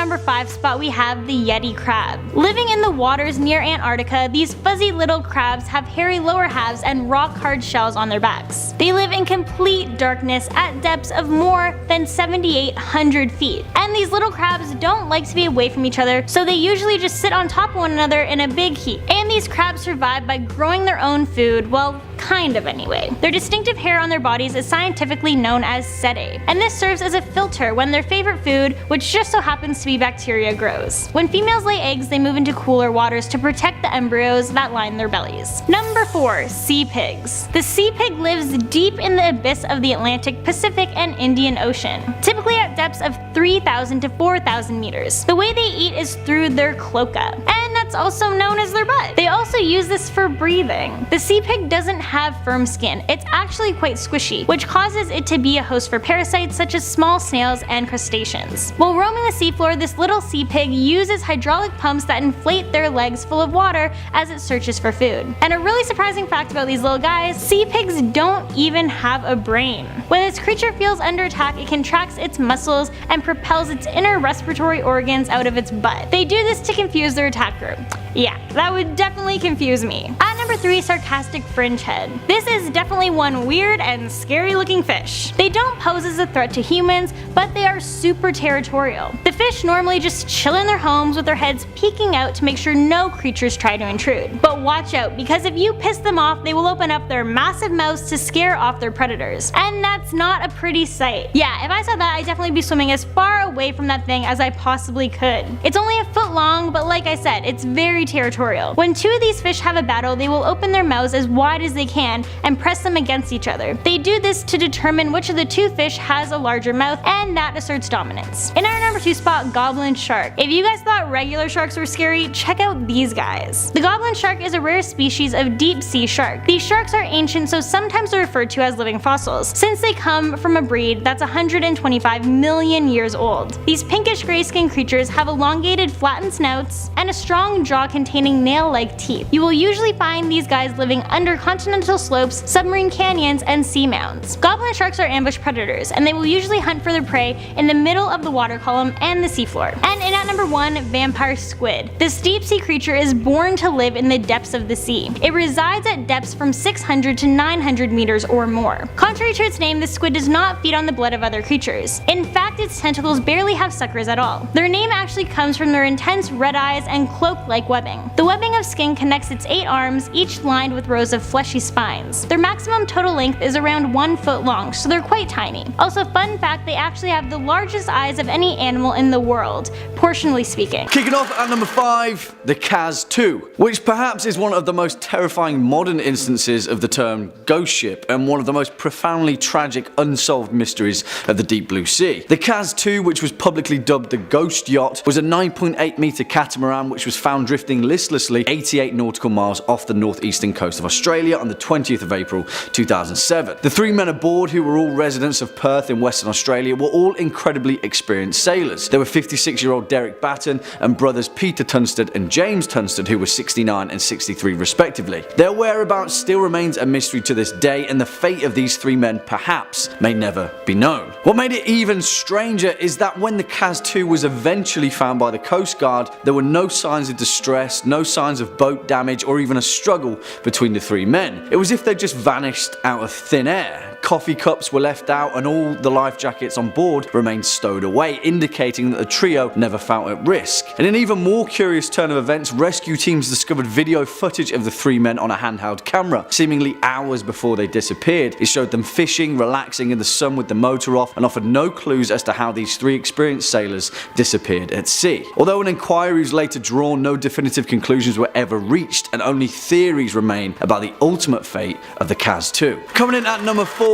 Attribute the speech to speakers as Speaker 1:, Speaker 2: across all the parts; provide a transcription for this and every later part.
Speaker 1: number 5 spot we have the Yeti Crab. Living in the waters near Antarctica, these fuzzy little crabs have hairy lower halves and rock-hard shells on their backs. They live in complete darkness at depths of more than 7,800 feet. And these little crabs don't like to be away from each other, so they usually just sit on top of one another in a big heap. And these crabs survive by growing their own food, well, kind of anyway. Their distinctive hair on their bodies is scientifically known as setae, and this serves as a filter when their favorite food, which just so happens to be bacteria, grows. When females lay eggs, they move into cooler waters to protect the embryos that line their bellies. Number 4. Sea pigs. The sea pig lives deep in the abyss of the Atlantic, Pacific, and Indian Ocean, typically at depths of 3,000 to 4,000 meters. The way they eat is through their cloaca, and that's also known as their butt. They also use this for breathing. The sea pig doesn't have firm skin. It's actually quite squishy, which causes it to be a host for parasites such as small snails and crustaceans. While roaming the seafloor, this little sea pig uses hydraulic pumps that inflate their legs full of water as it searches for food. And a really surprising fact about these little guys, sea pigs don't even have a brain. When this creature feels under attack, it contracts its muscles and propels its inner respiratory organs out of its butt. They do this to confuse their attacker. Yeah, that would definitely confuse me. At number 3, sarcastic fringe head. This is definitely one weird and scary looking fish. They don't pose as a threat to humans, but they are super territorial. The fish normally just chill in their homes with their heads peeking out to make sure no creatures try to intrude. But watch out, because if you piss them off, they will open up their massive mouths to scare off their predators. And that's not a pretty sight. Yeah, if I saw that, I'd definitely be swimming as far away from that thing as I possibly could. It's only a foot long, but like I said, it's very territorial. When 2 of these fish have a battle, they will open their mouths as wide as they can and press them against each other. They do this to determine which of the 2 fish has a larger mouth, and that asserts dominance. In our number 2 spot, goblin shark. If you guys thought regular sharks were scary, check out these guys. The goblin shark is a rare species of deep sea shark. These sharks are ancient, so sometimes they're referred to as living fossils, since they come from a breed that's 125 million years old. These pinkish gray skinned creatures have elongated flattened snouts and a strong jaw containing nail-like teeth. You will usually find these guys living under continental slopes, submarine canyons, and seamounts. Goblin sharks are ambush predators, and they will usually hunt for their prey in the middle of the water column and the seafloor. And in at number 1, vampire squid. This deep sea creature is born to live in the depths of the sea. It resides at depths from 600 to 900 meters or more. Contrary to its name, the squid does not feed on the blood of other creatures. In fact, its tentacles barely have suckers at all. Their name actually comes from their intense red eyes and cloak-like webbing. The webbing of skin connects its 8 arms, each lined with rows of fleshy spines. Their maximum total length is around 1 foot long, so they're quite tiny. Also, fun fact, they actually have the largest eyes of any animal in the world, proportionally speaking.
Speaker 2: Kicking off at number 5, the Caleuche, which perhaps is one of the most terrifying modern instances of the term ghost ship and one of the most profoundly tragic unsolved mysteries of the deep blue sea. The Caleuche, which was publicly dubbed the Ghost Yacht, was a 9.8 meter catamaran which was found drifting listlessly 88 nautical miles off the northeastern coast of Australia on the 20th of April 2007. The 3 men aboard, who were all residents of Perth in Western Australia, were all incredibly experienced sailors. They were 56-year-old Derek Batten and brothers Peter Tunstall and James Tunstall, who were 69 and 63 respectively. Their whereabouts still remains a mystery to this day, and the fate of these 3 men perhaps may never be known. What made it even stranger is that when the Caleuche was eventually found by the Coast Guard, there were no signs of distress, no signs of boat damage, or even a struggle between the 3 men. It was as if they just vanished out of thin air. Coffee cups were left out and all the life jackets on board remained stowed away, indicating that the trio never felt at risk. In an even more curious turn of events, rescue teams discovered video footage of the 3 men on a handheld camera, seemingly hours before they disappeared. It showed them fishing, relaxing in the sun with the motor off, and offered no clues as to how these 3 experienced sailors disappeared at sea. Although an inquiry was later drawn, no definitive conclusions were ever reached, and only theories remain about the ultimate fate of the Caleuche. Coming in at number 4,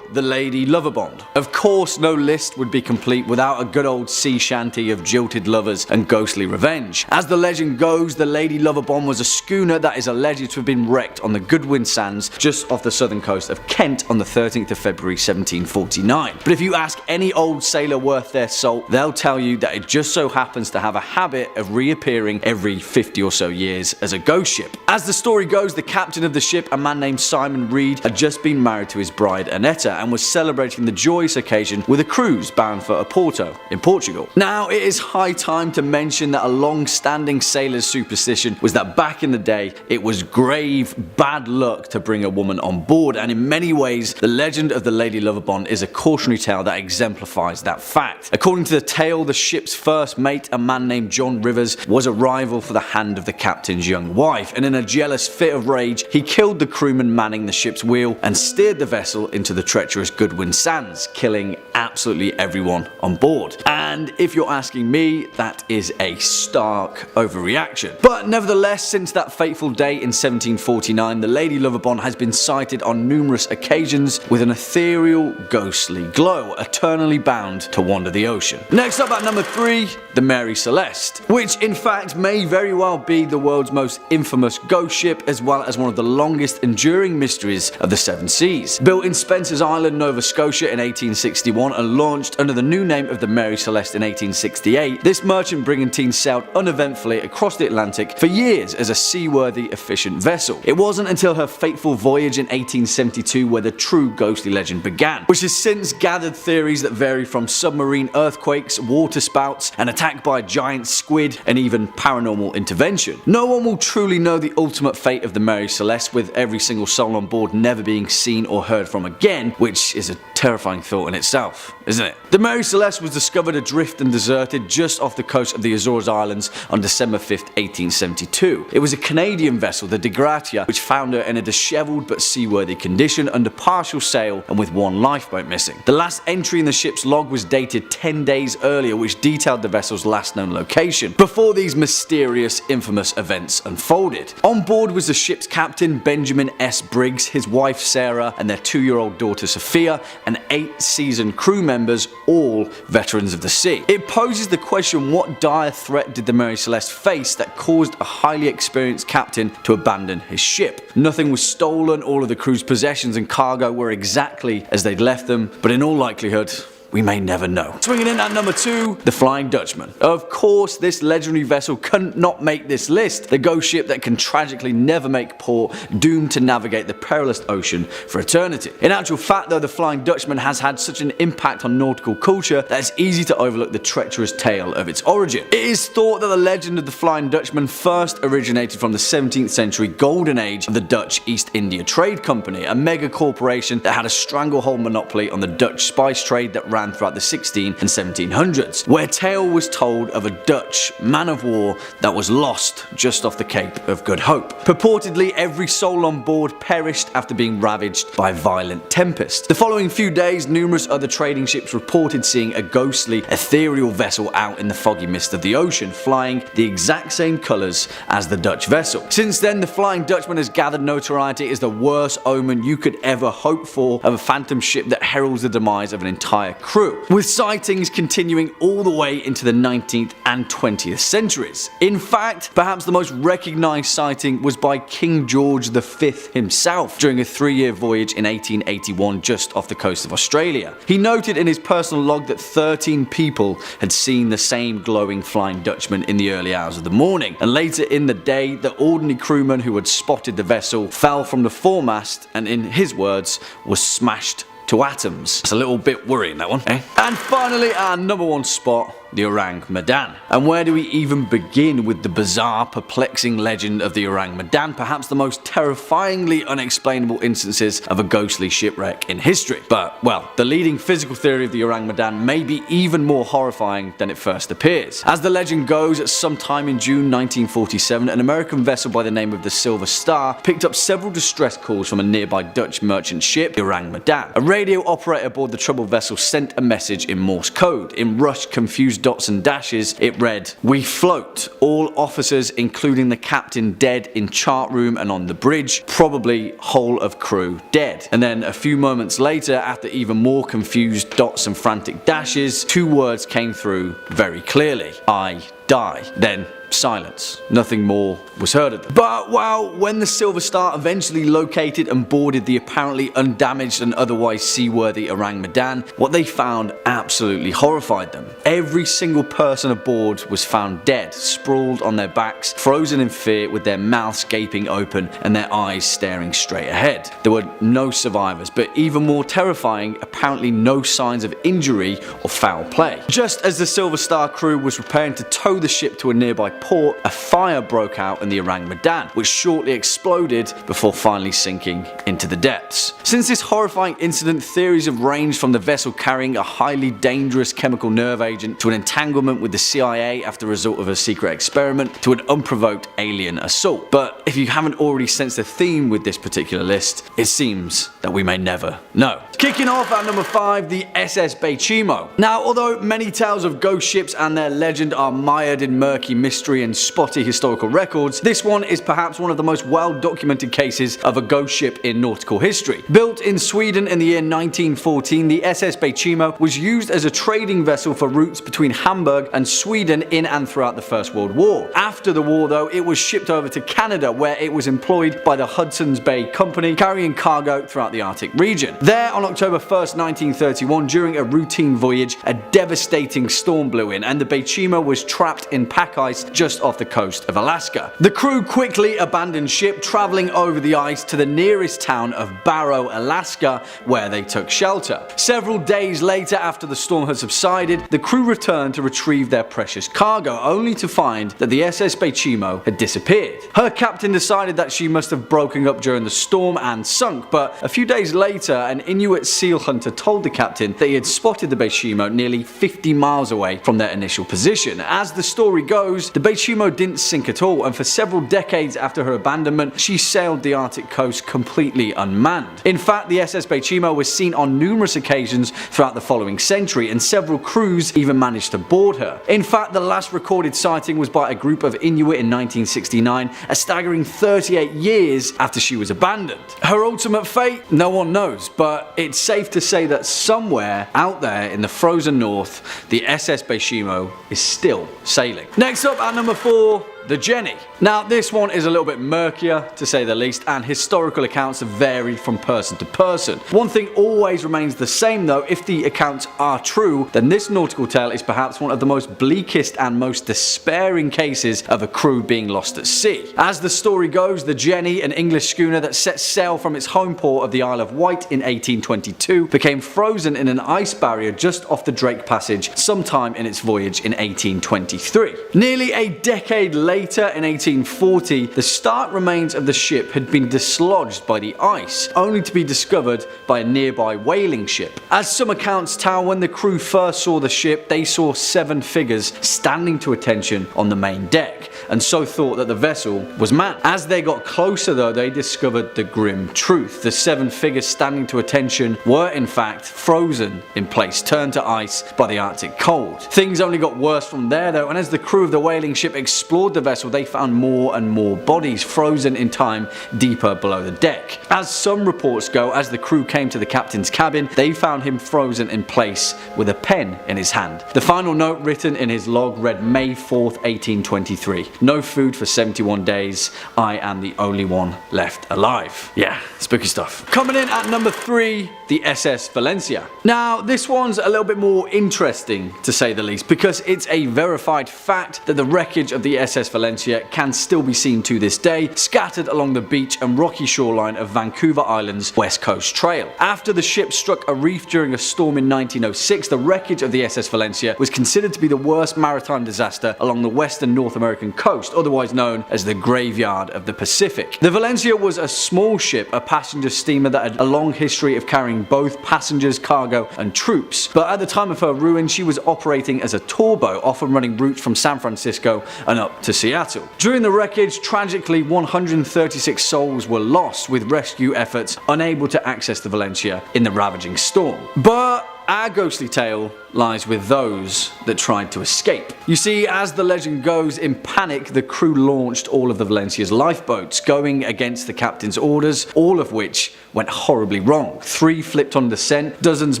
Speaker 2: the Lady Loverbond. Of course, no list would be complete without a good old sea shanty of jilted lovers and ghostly revenge. As the legend goes, the Lady Loverbond was a schooner that is alleged to have been wrecked on the Goodwin Sands just off the southern coast of Kent on the 13th of February 1749. But if you ask any old sailor worth their salt, they'll tell you that it just so happens to have a habit of reappearing every 50 or so years as a ghost ship. As the story goes, the captain of the ship, a man named Simon Reed, had just been married to his bride Aneta and was celebrating the joyous occasion with a cruise bound for Oporto in Portugal. Now, it is high time to mention that a long-standing sailor's superstition was that back in the day, it was grave bad luck to bring a woman on board, and in many ways, the legend of the Lady Loverbond is a cautionary tale that exemplifies that fact. According to the tale, the ship's first mate, a man named John Rivers, was a rival for the hand of the captain's young wife, and in a jealous fit of rage, he killed the crewman manning the ship's wheel and steered the vessel into the treacherous Goodwin Sands, killing absolutely everyone on board. And if you're asking me, that is a stark overreaction. But nevertheless, since that fateful day in 1749, the Lady Loverbond has been sighted on numerous occasions with an ethereal, ghostly glow, eternally bound to wander the ocean. Next up at number 3, the Mary Celeste, which in fact may very well be the world's most infamous ghost ship, as well as one of the longest enduring mysteries of the seven seas. Built in Spencer's Island, Nova Scotia in 1861 and launched under the new name of the Mary Celeste in 1868, this merchant brigantine sailed uneventfully across the Atlantic for years as a seaworthy, efficient vessel. It wasn't until her fateful voyage in 1872 where the true ghostly legend began, which has since gathered theories that vary from submarine earthquakes, water spouts, an attack by a giant squid, and even paranormal intervention. No one will truly know the ultimate fate of the Mary Celeste, with every single soul on board never being seen or heard from again, which is a terrifying thought in itself, isn't it? The Mary Celeste was discovered adrift and deserted just off the coast of the Azores Islands on December 5th, 1872. It was a Canadian vessel, the De Gratia, which found her in a disheveled but seaworthy condition under partial sail and with one lifeboat missing. The last entry in the ship's log was dated 10 days earlier, which detailed the vessel's last known location, before these mysterious, infamous events unfolded. On board was the ship's captain, Benjamin S. Briggs, his wife Sarah, and their 2-year-old daughter Sophia, and 8 seasoned crew members, all veterans of the sea. It poses the question, what dire threat did the Mary Celeste face that caused a highly experienced captain to abandon his ship? Nothing was stolen, all of the crew's possessions and cargo were exactly as they'd left them, but in all likelihood, we may never know. Swinging in at number 2, the Flying Dutchman. Of course, this legendary vessel couldn't not make this list. The ghost ship that can tragically never make port, doomed to navigate the perilous ocean for eternity. In actual fact though, the Flying Dutchman has had such an impact on nautical culture that it's easy to overlook the treacherous tale of its origin. It is thought that the legend of the Flying Dutchman first originated from the 17th century golden age of the Dutch East India Trade Company, a mega corporation that had a stranglehold monopoly on the Dutch spice trade that ran throughout the 16 and 1700s, where tale was told of a Dutch man of war that was lost just off the Cape of Good Hope. Purportedly, every soul on board perished after being ravaged by a violent tempest. The following few days, numerous other trading ships reported seeing a ghostly, ethereal vessel out in the foggy mist of the ocean, flying the exact same colours as the Dutch vessel. Since then, the Flying Dutchman has gathered notoriety as the worst omen you could ever hope for of a phantom ship that heralds the demise of an entire crew, with sightings continuing all the way into the 19th and 20th centuries. In fact, perhaps the most recognised sighting was by King George V himself during a 3-year voyage in 1881 just off the coast of Australia. He noted in his personal log that 13 people had seen the same glowing Flying Dutchman in the early hours of the morning, and later in the day, the ordinary crewman who had spotted the vessel fell from the foremast and, in his words, was smashed to atoms. It's a little bit worrying, that one, eh? And finally, our number 1 spot, the Orang Medan. And where do we even begin with the bizarre, perplexing legend of the Orang Medan, perhaps the most terrifyingly unexplainable instances of a ghostly shipwreck in history? But, well, the leading physical theory of the Orang Medan may be even more horrifying than it first appears. As the legend goes, at some time in June 1947, an American vessel by the name of the Silver Star picked up several distress calls from a nearby Dutch merchant ship, the Orang Medan. A radio operator aboard the troubled vessel sent a message in Morse code. In rushed, confused dots and dashes, it read, "We float. All officers, including the captain, dead in chart room and on the bridge. Probably whole of crew dead." And then a few moments later, after even more confused dots and frantic dashes, 2 words came through very clearly. "I die." Then silence. Nothing more was heard of them. But well, when the Silver Star eventually located and boarded the apparently undamaged and otherwise seaworthy Orang Medan, what they found absolutely horrified them. Every single person aboard was found dead, sprawled on their backs, frozen in fear with their mouths gaping open and their eyes staring straight ahead. There were no survivors, but even more terrifying, apparently no signs of injury or foul play. Just as the Silver Star crew was preparing to tow the ship to a nearby port, a fire broke out in the Orang Medan, which shortly exploded before finally sinking into the depths. Since this horrifying incident, theories have ranged from the vessel carrying a highly dangerous chemical nerve agent to an entanglement with the CIA after the result of a secret experiment to an unprovoked alien assault. But if you haven't already sensed a theme with this particular list, it seems that we may never know. Kicking off at number 5, the SS Baychimo. Now, although many tales of ghost ships and their legend are mired in murky mystery and spotty historical records, this one is perhaps one of the most well-documented cases of a ghost ship in nautical history. Built in Sweden in the year 1914, the SS Baychimo was used as a trading vessel for routes between Hamburg and Sweden in and throughout the First World War. After the war, though, it was shipped over to Canada, where it was employed by the Hudson's Bay Company, carrying cargo throughout the Arctic region. There, on October 1st, 1931, during a routine voyage, a devastating storm blew in, and the Baychimo was trapped in pack ice just off the coast of Alaska. The crew quickly abandoned ship, traveling over the ice to the nearest town of Barrow, Alaska, where they took shelter. Several days later, after the storm had subsided, the crew returned to retrieve their precious cargo, only to find that the SS Baychimo had disappeared. Her captain decided that she must have broken up during the storm and sunk, but a few days later, an Inuit seal hunter told the captain that he had spotted the Baychimo nearly 50 miles away from their initial position. As the story goes, the Baychimo didn't sink at all, and for several decades after her abandonment, she sailed the Arctic coast completely unmanned. In fact, the SS Baychimo was seen on numerous occasions throughout the following century, and several crews even managed to board her. In fact, the last recorded sighting was by a group of Inuit in 1969, a staggering 38 years after she was abandoned. Her ultimate fate? No one knows, but it's safe to say that somewhere out there in the frozen north, the SS Baychimo is still sailing. Next up at number 4, the Jenny. Now, this one is a little bit murkier, to say the least, and historical accounts have varied from person to person. One thing always remains the same though: if the accounts are true, then this nautical tale is perhaps one of the most bleakest and most despairing cases of a crew being lost at sea. As the story goes, the Jenny, an English schooner that set sail from its home port of the Isle of Wight in 1822, became frozen in an ice barrier just off the Drake Passage sometime in its voyage in 1823. Nearly a decade later, in 1840, the stark remains of the ship had been dislodged by the ice, only to be discovered by a nearby whaling ship. As some accounts tell, when the crew first saw the ship, they saw 7 figures standing to attention on the main deck, and so thought that the vessel was manned. As they got closer though, they discovered the grim truth. The 7 figures standing to attention were in fact frozen in place, turned to ice by the Arctic cold. Things only got worse from there though, and as the crew of the whaling ship explored the vessel, they found more and more bodies frozen in time deeper below the deck. As some reports go, as the crew came to the captain's cabin, they found him frozen in place with a pen in his hand. The final note written in his log read May 4th, 1823. No food for 71 days. I am the only one left alive. Yeah, spooky stuff. Coming in at number 3, the SS Valencia. Now, this one's a little bit more interesting, to say the least, because it's a verified fact that the wreckage of the SS Valencia can still be seen to this day, scattered along the beach and rocky shoreline of Vancouver Island's West Coast Trail. After the ship struck a reef during a storm in 1906, the wreckage of the SS Valencia was considered to be the worst maritime disaster along the western North American coast, otherwise known as the Graveyard of the Pacific. The Valencia was a small ship, a passenger steamer that had a long history of carrying both passengers, cargo and troops, but at the time of her ruin she was operating as a tour boat, often running routes from San Francisco and up to Seattle. During the wreckage, tragically 136 souls were lost, with rescue efforts unable to access the Valencia in the ravaging storm. But our ghostly tale lies with those that tried to escape. You see, as the legend goes, in panic the crew launched all of the Valencia's lifeboats, going against the captain's orders, all of which went horribly wrong. 3 flipped on descent, dozens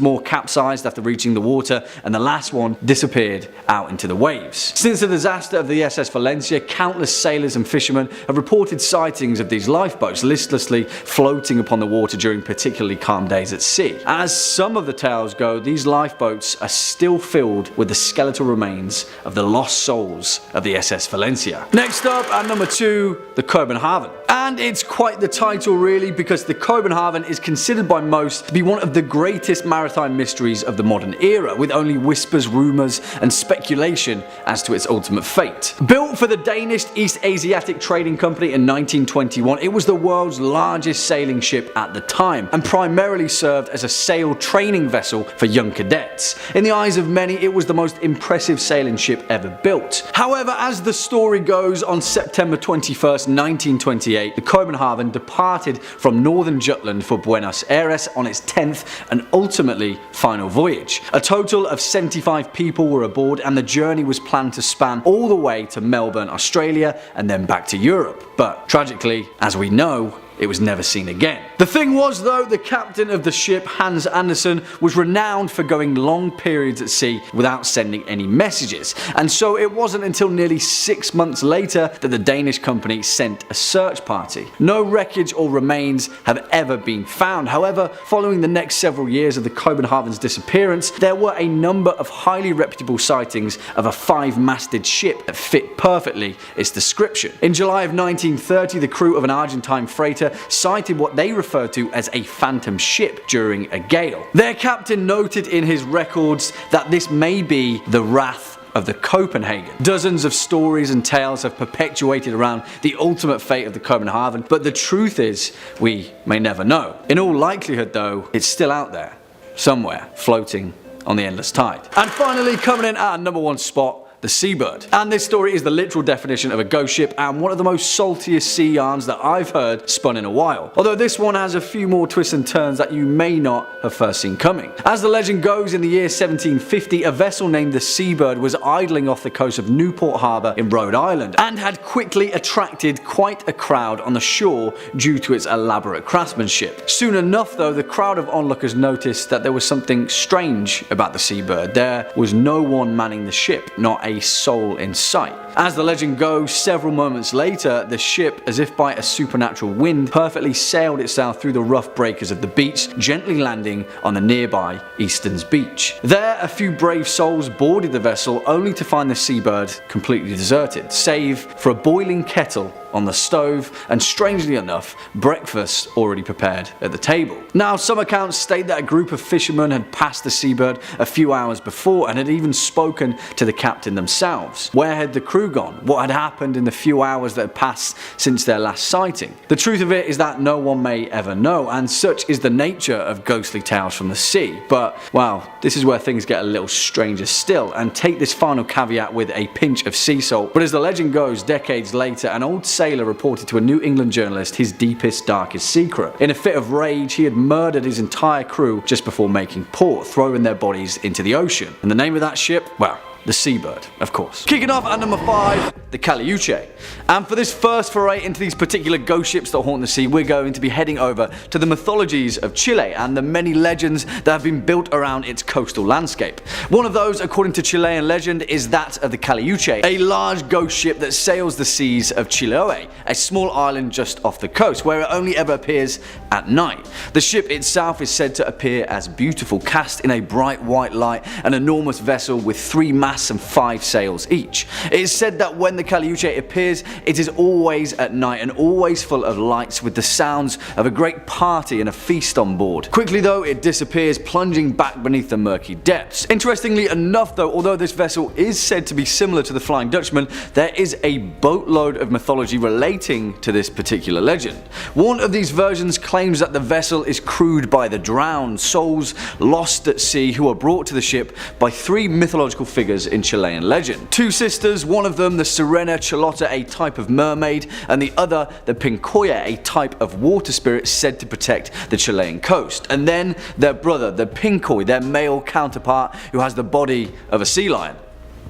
Speaker 2: more capsized after reaching the water, and the last one disappeared out into the waves. Since the disaster of the SS Valencia, countless sailors and fishermen have reported sightings of these lifeboats listlessly floating upon the water during particularly calm days at sea. As some of the tales go, these lifeboats are still filled with the skeletal remains of the lost souls of the SS Valencia. Next up, at number 2, the Copenhagen. And it's quite the title really, because the Copenhagen is considered by most to be one of the greatest maritime mysteries of the modern era, with only whispers, rumours and speculation as to its ultimate fate. Built for the Danish East Asiatic Trading Company in 1921, it was the world's largest sailing ship at the time, and primarily served as a sail training vessel for young cadets. In the eyes of many, it was the most impressive sailing ship ever built. However, as the story goes, on September 21st, 1928, the Copenhagen departed from northern Jutland for Buenos Aires on its 10th and ultimately final voyage. A total of 75 people were aboard, and the journey was planned to span all the way to Melbourne, Australia, and then back to Europe. But tragically, as we know, it was never seen again. The thing was though, the captain of the ship, Hans Andersen, was renowned for going long periods at sea without sending any messages, and so it wasn't until nearly 6 months later that the Danish company sent a search party. No wreckage or remains have ever been found. However, following the next several years of the Copenhagen's disappearance, there were a number of highly reputable sightings of a 5-masted ship that fit perfectly its description. In July of 1930, the crew of an Argentine freighter cited what they referred to as a phantom ship during a gale. Their captain noted in his records that this may be the Wrath of the Copenhagen. Dozens of stories and tales have perpetuated around the ultimate fate of the Copenhagen, but the truth is, we may never know. In all likelihood though, it's still out there, somewhere, floating on the endless tide. And finally, coming in at our number 1 spot, the seabird. And this story is the literal definition of a ghost ship, and one of the most saltiest sea yarns that I've heard spun in a while. Although this one has a few more twists and turns that you may not have first seen coming. As the legend goes, in the year 1750, a vessel named the Seabird was idling off the coast of Newport Harbour in Rhode Island, and had quickly attracted quite a crowd on the shore due to its elaborate craftsmanship. Soon enough though, the crowd of onlookers noticed that there was something strange about the Seabird. There was no one manning the ship, not a soul in sight. As the legend goes, several moments later, the ship, as if by a supernatural wind, perfectly sailed itself through the rough breakers of the beach, gently landing on the nearby Easton's beach. There, a few brave souls boarded the vessel, only to find the Seabird completely deserted, save for a boiling kettle on the stove, and strangely enough, breakfast already prepared at the table. Now, some accounts state that a group of fishermen had passed the Seabird a few hours before and had even spoken to the captain themselves. Where had the crew gone? What had happened in the few hours that had passed since their last sighting? The truth of it is that no one may ever know, and such is the nature of ghostly tales from the sea. But, well, this is where things get a little stranger still, and take this final caveat with a pinch of sea salt. But as the legend goes, decades later, an old sailor reported to a New England journalist his deepest, darkest secret. In a fit of rage, he had murdered his entire crew just before making port, throwing their bodies into the ocean. And the name of that ship? Well, the Seabird, of course. Kicking off at number 5, the Caleuche. And for this first foray into these particular ghost ships that haunt the sea, we're going to be heading over to the mythologies of Chile and the many legends that have been built around its coastal landscape. One of those, according to Chilean legend, is that of the Caleuche, a large ghost ship that sails the seas of Chiloé, a small island just off the coast, where it only ever appears at night. The ship itself is said to appear as beautiful, cast in a bright white light, an enormous vessel with 3 masts and 5 sails each. It is said that when the Caleuche appears, it is always at night and always full of lights, with the sounds of a great party and a feast on board. Quickly though, it disappears, plunging back beneath the murky depths. Interestingly enough though, although this vessel is said to be similar to the Flying Dutchman, there is a boatload of mythology relating to this particular legend. One of these versions claims that the vessel is crewed by the drowned, souls lost at sea, who are brought to the ship by 3 mythological figures in Chilean legend. 2 sisters, one of them the Sirena Charlotta, a type of mermaid, and the other the Pincoya, a type of water spirit said to protect the Chilean coast. And then their brother, the Pincoy, their male counterpart, who has the body of a sea lion.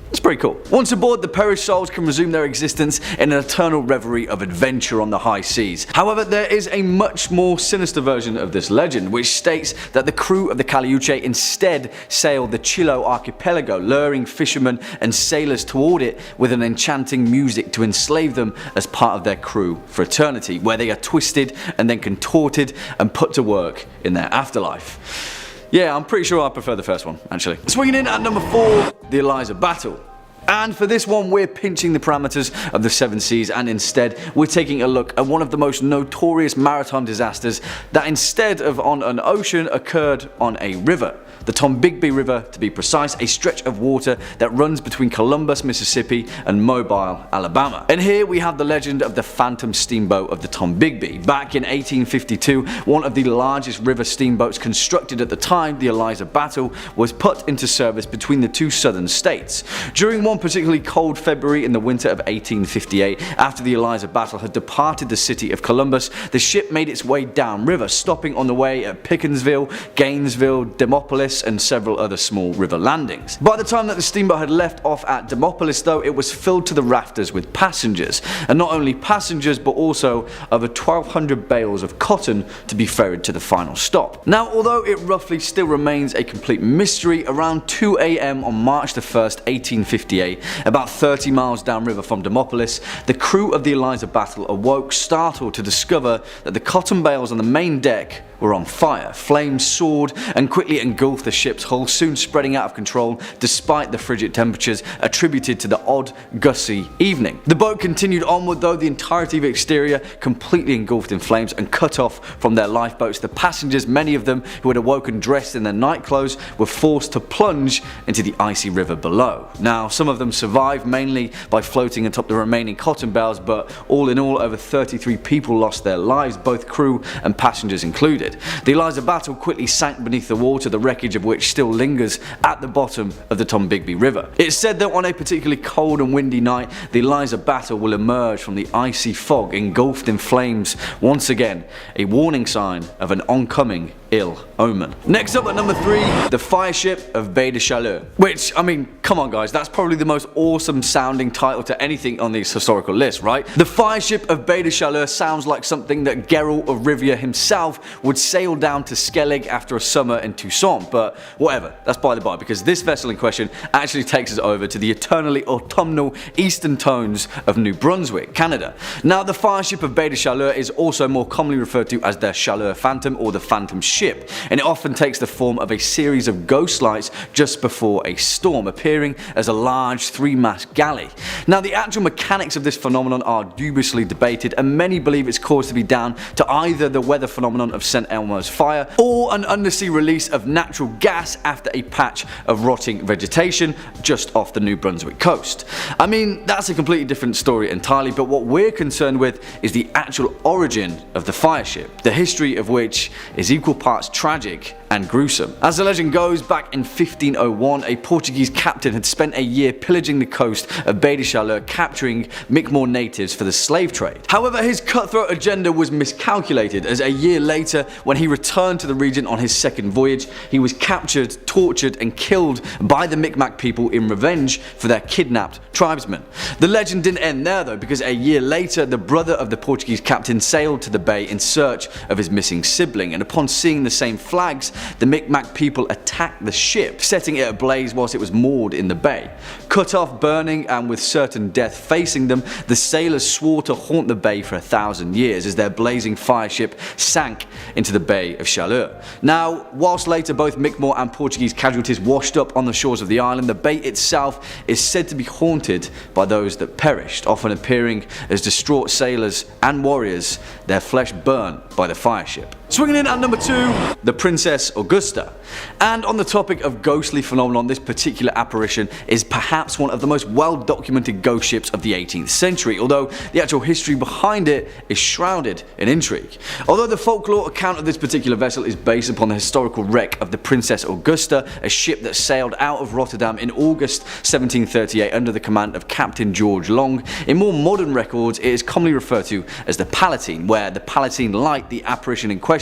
Speaker 2: It's pretty cool. Once aboard, the perished souls can resume their existence in an eternal reverie of adventure on the high seas. However, there is a much more sinister version of this legend, which states that the crew of the Caleuche instead sailed the Chiloe archipelago, luring fishermen and sailors toward it with an enchanting music to enslave them as part of their crew for eternity, where they are twisted and then contorted and put to work in their afterlife. Yeah, I'm pretty sure I prefer the first one, actually. Swinging in at number 4, the Eliza Battle. And for this one, we're pinching the parameters of the Seven Seas, and instead we're taking a look at one of the most notorious maritime disasters that, instead of on an ocean, occurred on a river. The Tombigbee River, to be precise, a stretch of water that runs between Columbus, Mississippi and Mobile, Alabama. And here we have the legend of the phantom steamboat of the Tombigbee. Back in 1852, one of the largest river steamboats constructed at the time, the Eliza Battle, was put into service between the two southern states. During one particularly cold February in the winter of 1858, after the Eliza Battle had departed the city of Columbus, the ship made its way downriver, stopping on the way at Pickensville, Gainesville, Demopolis, and several other small river landings. By the time that the steamboat had left off at Demopolis, though, it was filled to the rafters with passengers, and not only passengers but also over 1,200 bales of cotton to be ferried to the final stop. Now, although it roughly still remains a complete mystery, around 2 AM on March the 1st, 1858, about 30 miles downriver from Demopolis, the crew of the Eliza Battle awoke startled to discover that the cotton bales on the main deck were on fire. Flames soared and quickly engulfed the ship's hull, soon spreading out of control despite the frigid temperatures attributed to the odd, gusty evening. The boat continued onward, though, the entirety of the exterior completely engulfed in flames and cut off from their lifeboats. The passengers, many of them who had awoken dressed in their night clothes, were forced to plunge into the icy river below. Now, some of them survived, mainly by floating atop the remaining cotton bales, but all in all, over 33 people lost their lives, both crew and passengers included. The Eliza Battle quickly sank beneath the water, the wreckage of which still lingers at the bottom of the Tombigbee River. It's said that on a particularly cold and windy night, the Eliza Battle will emerge from the icy fog engulfed in flames, once again a warning sign of an oncoming ill omen. Next up at number 3, the fire ship of Baie de Chaleur. Which, I mean, come on guys, that's probably the most awesome sounding title to anything on this historical list, right? The fire ship of Baie de Chaleur sounds like something that Geralt of Rivia himself would sail down to Skellig after a summer in Toussaint, but whatever, that's by the by, because this vessel in question actually takes us over to the eternally autumnal eastern tones of New Brunswick, Canada. Now, the fire ship of Baie de Chaleur is also more commonly referred to as the Chaleur Phantom or the Phantom Ship, and it often takes the form of a series of ghost lights just before a storm, appearing as a large 3-mast galley. Now, the actual mechanics of this phenomenon are dubiously debated, and many believe it's caused to be down to either the weather phenomenon of St. Elmo's fire or an undersea release of natural gas after a patch of rotting vegetation just off the New Brunswick coast. I mean, that's a completely different story entirely, but what we're concerned with is the actual origin of the fire ship, the history of which is equal parts tragic and gruesome. As the legend goes, back in 1501, a Portuguese captain had spent a year pillaging the coast of Baie de Chaleur, capturing Mi'kmaq natives for the slave trade. However, his cutthroat agenda was miscalculated, as a year later, when he returned to the region on his second voyage, he was captured, tortured and killed by the Mi'kmaq people in revenge for their kidnapped tribesmen. The legend didn't end there though, because a year later, the brother of the Portuguese captain sailed to the bay in search of his missing sibling, and upon seeing the same flags, the Mi'kmaq people attacked the ship, setting it ablaze whilst it was moored in the bay. Cut off, burning, and with certain death facing them, the sailors swore to haunt the bay for 1,000 years as their blazing fire ship sank into the Bay of Chaleur. Now, whilst later both Mi'kmaq and Portuguese casualties washed up on the shores of the island, the bay itself is said to be haunted by those that perished, often appearing as distraught sailors and warriors, their flesh burnt by the fire ship. Swinging in at number 2, the Princess Augusta. And on the topic of ghostly phenomenon, this particular apparition is perhaps one of the most well documented ghost ships of the 18th century, although the actual history behind it is shrouded in intrigue. Although the folklore account of this particular vessel is based upon the historical wreck of the Princess Augusta, a ship that sailed out of Rotterdam in August 1738 under the command of Captain George Long, in more modern records it is commonly referred to as the Palatine, where the Palatine Light, the apparition in question,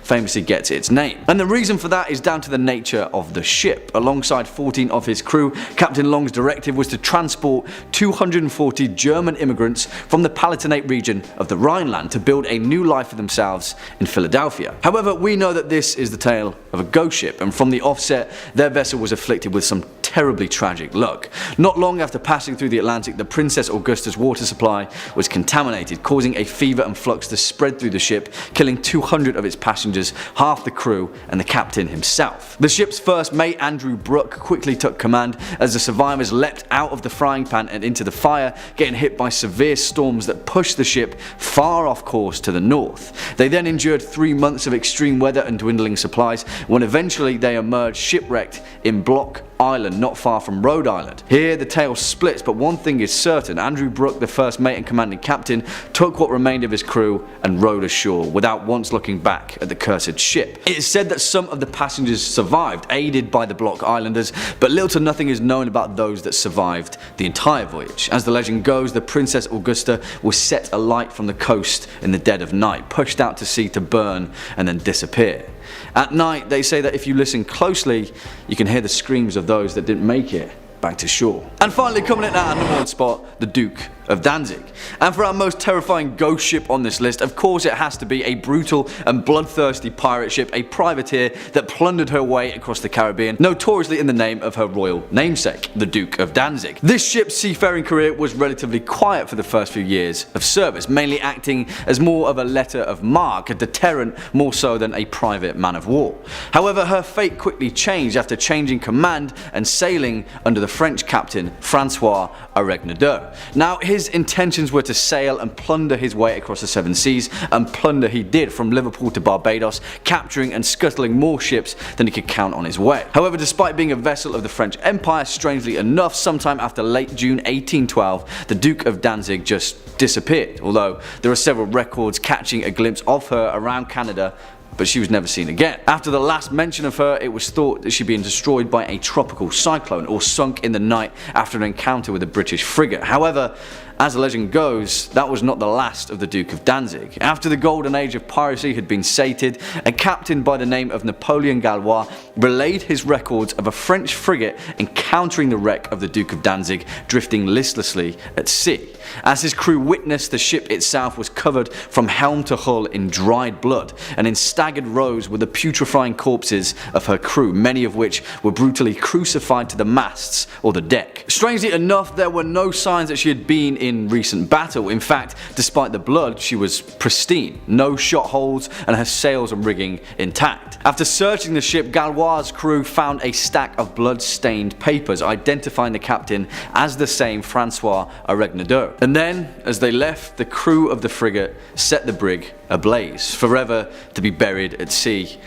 Speaker 2: famously gets its name. And the reason for that is down to the nature of the ship. Alongside 14 of his crew, Captain Long's directive was to transport 240 German immigrants from the Palatinate region of the Rhineland to build a new life for themselves in Philadelphia. However, we know that this is the tale of a ghost ship, and from the offset their vessel was afflicted with some terribly tragic luck. Not long after passing through the Atlantic, the Princess Augusta's water supply was contaminated, causing a fever and flux to spread through the ship, killing 200 of its passengers, half the crew, and the captain himself. The ship's first mate, Andrew Brooke, quickly took command as the survivors leapt out of the frying pan and into the fire, getting hit by severe storms that pushed the ship far off course to the north. They then endured 3 months of extreme weather and dwindling supplies, when eventually they emerged shipwrecked in Block Island, not far from Rhode Island. Here the tale splits, but one thing is certain: Andrew Brooke, the first mate and commanding captain, took what remained of his crew and rowed ashore without once looking back at the cursed ship. It is said that some of the passengers survived, aided by the Block Islanders, but little to nothing is known about those that survived the entire voyage. As the legend goes, the Princess Augusta was set alight from the coast in the dead of night, pushed out to sea to burn and then disappear. At night, they say that if you listen closely, you can hear the screams of those that didn't make it back to shore. And finally, coming in at number 1 spot, the Duc of Dantzig. And for our most terrifying ghost ship on this list, of course it has to be a brutal and bloodthirsty pirate ship, a privateer that plundered her way across the Caribbean, notoriously in the name of her royal namesake, the Duc of Dantzig. This ship's seafaring career was relatively quiet for the first few years of service, mainly acting as more of a letter of marque, a deterrent more so than a private man of war. However, her fate quickly changed after changing command and sailing under the French captain Francois Aregnadour. Now, his intentions were to sail and plunder his way across the 7 seas, and plunder he did from Liverpool to Barbados, capturing and scuttling more ships than he could count on his way. However, despite being a vessel of the French Empire, strangely enough, sometime after late June 1812, the Duc of Dantzig just disappeared, although there are several records catching a glimpse of her around Canada, but she was never seen again. After the last mention of her, it was thought that she'd been destroyed by a tropical cyclone or sunk in the night after an encounter with a British frigate. However, as the legend goes, that was not the last of the Duc of Dantzig. After the golden age of piracy had been sated, a captain by the name of Napoleon Gallois relayed his records of a French frigate encountering the wreck of the Duc of Dantzig drifting listlessly at sea. As his crew witnessed, the ship itself was covered from helm to hull in dried blood, and in staggered rows were the putrefying corpses of her crew, many of which were brutally crucified to the masts or the deck. Strangely enough, there were no signs that she had been in recent battle. In fact, despite the blood, she was pristine, no shot holes, and her sails and rigging intact. After searching the ship, Gallois' crew found a stack of blood-stained papers identifying the captain as the same Francois Aregnadour. And then, as they left, the crew of the frigate set the brig ablaze, forever to be buried at sea,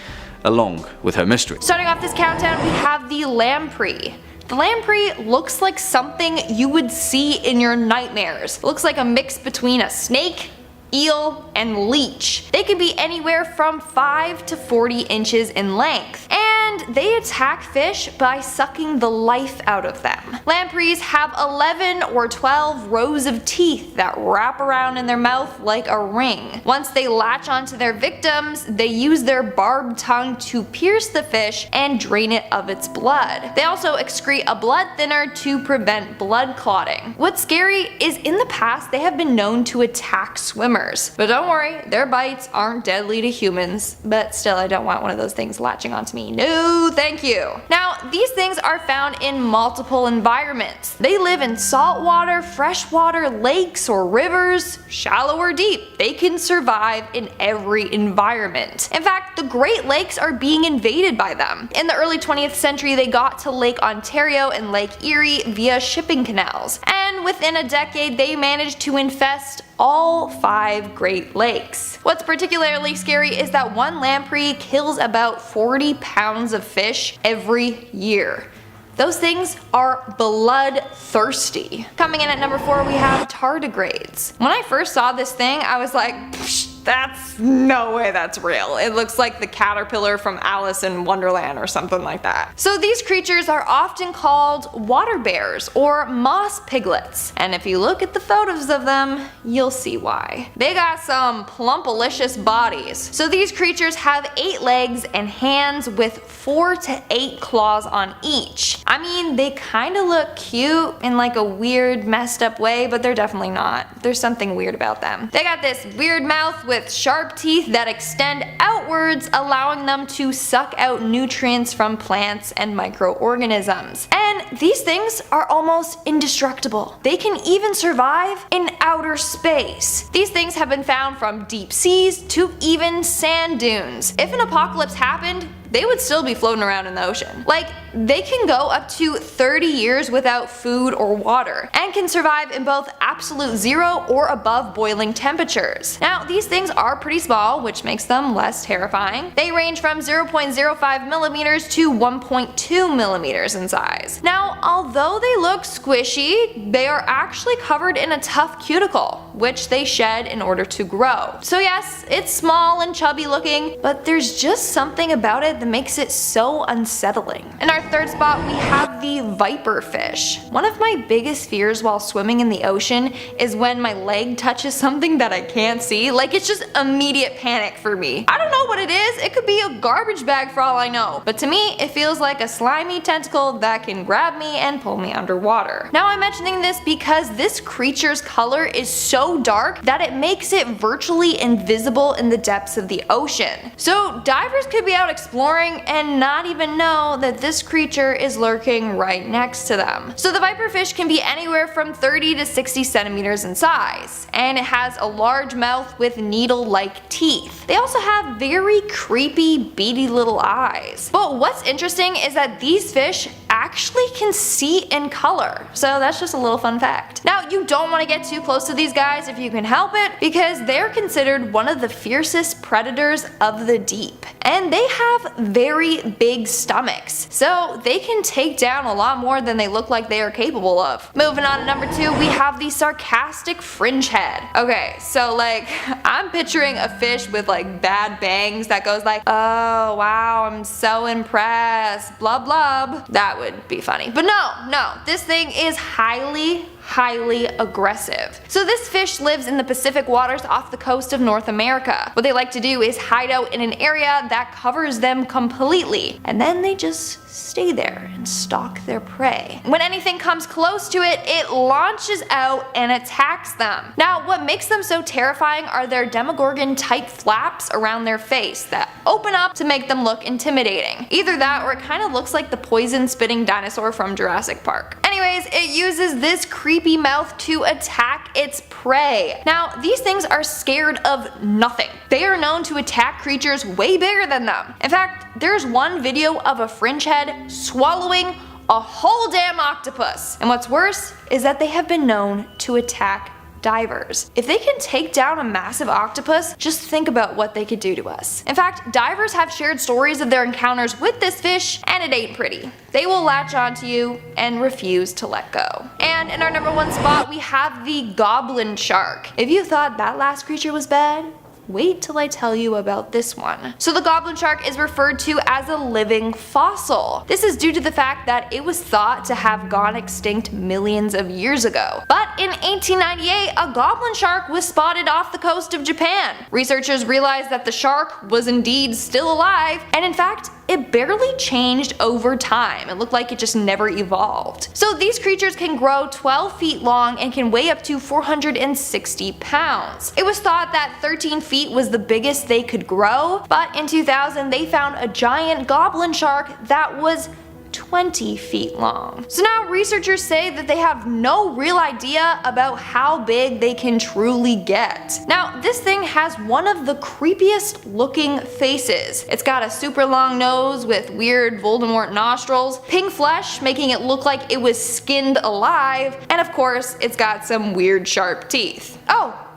Speaker 2: along with her mystery.
Speaker 3: Starting off this countdown, we have the lamprey. The lamprey looks like something you would see in your nightmares. It looks like a mix between a snake, eel, and leech. They can be anywhere from 5 to 40 inches in length, and they attack fish by sucking the life out of them. Lampreys have 11 or 12 rows of teeth that wrap around in their mouth like a ring. Once they latch onto their victims, they use their barbed tongue to pierce the fish and drain it of its blood. They also excrete a blood thinner to prevent blood clotting. What's scary is in the past they have been known to attack swimmers. But don't worry, their bites aren't deadly to humans. But still, I don't want one of those things latching onto me. No. No, thank you. Now, these things are found in multiple environments. They live in saltwater, freshwater, lakes, or rivers, shallow or deep. They can survive in every environment. In fact, the Great Lakes are being invaded by them. In the early 20th century, they got to Lake Ontario and Lake Erie via shipping canals, and within a decade they managed to infest all 5 Great Lakes. What's particularly scary is that one lamprey kills about 40 pounds of fish every year. Those things are bloodthirsty. Coming in at number 4, we have tardigrades. When I first saw this thing, I was like, that's no way that's real. It looks like the caterpillar from Alice in Wonderland or something like that. So these creatures are often called water bears or moss piglets. And if you look at the photos of them, you'll see why. They got some plumpalicious bodies. So these creatures have 8 legs and hands with 4 to 8 claws on each. I mean, they kinda look cute in like a weird messed up way, but they're definitely not. There's something weird about them. They got this weird mouth with sharp teeth that extend outwards, allowing them to suck out nutrients from plants and microorganisms. And these things are almost indestructible. They can even survive in outer space. These things have been found from deep seas to even sand dunes. If an apocalypse happened, they would still be floating around in the ocean. Like, they can go up to 30 years without food or water, and can survive in both absolute zero or above boiling temperatures. Now, these things are pretty small, which makes them less terrifying. They range from 0.05 millimeters to 1.2 millimeters in size. Now, although they look squishy, they are actually covered in a tough cuticle, which they shed in order to grow. So yes, it's small and chubby looking, but there's just something about it that makes it so unsettling. In our 3rd spot, we have the viper fish. One of my biggest fears while swimming in the ocean is when my leg touches something that I can't see. Like, it's just immediate panic for me. I don't know what it is. It could be a garbage bag for all I know. But to me, it feels like a slimy tentacle that can grab me and pull me underwater. Now, I'm mentioning this because this creature's color is so dark that it makes it virtually invisible in the depths of the ocean. So divers could be out exploring and not even know that this creature is lurking right next to them. So the viper fish can be anywhere from 30 to 60 centimeters in size, and it has a large mouth with needle-like teeth. They also have very creepy, beady little eyes. But what's interesting is that these fish actually can see in color, so that's just a little fun fact. Now, you don't want to get too close to these guys if you can help it, because they're considered one of the fiercest predators of the deep. And they have very big stomachs, so they can take down a lot more than they look like they are capable of. Moving on to number 2, we have the sarcastic fringe head. Okay, so like, I'm picturing a fish with like bad bangs that goes like, oh wow, I'm so impressed, blub blub. That would be funny. But no, this thing is highly aggressive. So this fish lives in the Pacific waters off the coast of North America. What they like to do is hide out in an area that covers them completely, and then they just stay there and stalk their prey. When anything comes close to it, it launches out and attacks them. Now, what makes them so terrifying are their Demogorgon-type flaps around their face that open up to make them look intimidating. Either that, or it kind of looks like the poison-spitting dinosaur from Jurassic Park. Anyways, it uses this creepy mouth to attack its prey. Now, these things are scared of nothing. They are known to attack creatures way bigger than them. In fact, there's one video of a fringe head swallowing a whole damn octopus. And what's worse is that they have been known to attack divers. If they can take down a massive octopus, just think about what they could do to us. In fact, divers have shared stories of their encounters with this fish, and it ain't pretty. They will latch onto you and refuse to let go. And in our number 1 spot, we have the goblin shark. If you thought that last creature was bad, wait till I tell you about this one. So the goblin shark is referred to as a living fossil. This is due to the fact that it was thought to have gone extinct millions of years ago. But in 1898, a goblin shark was spotted off the coast of Japan. Researchers realized that the shark was indeed still alive, and in fact, it barely changed over time. It looked like it just never evolved. So these creatures can grow 12 feet long and can weigh up to 460 pounds. It was thought that 13 feet was the biggest they could grow, but in 2000 they found a giant goblin shark that was 20 feet long. So now researchers say that they have no real idea about how big they can truly get. Now this thing has one of the creepiest looking faces. It's got a super long nose with weird Voldemort nostrils, pink flesh making it look like it was skinned alive, and of course it's got some weird sharp teeth. Oh,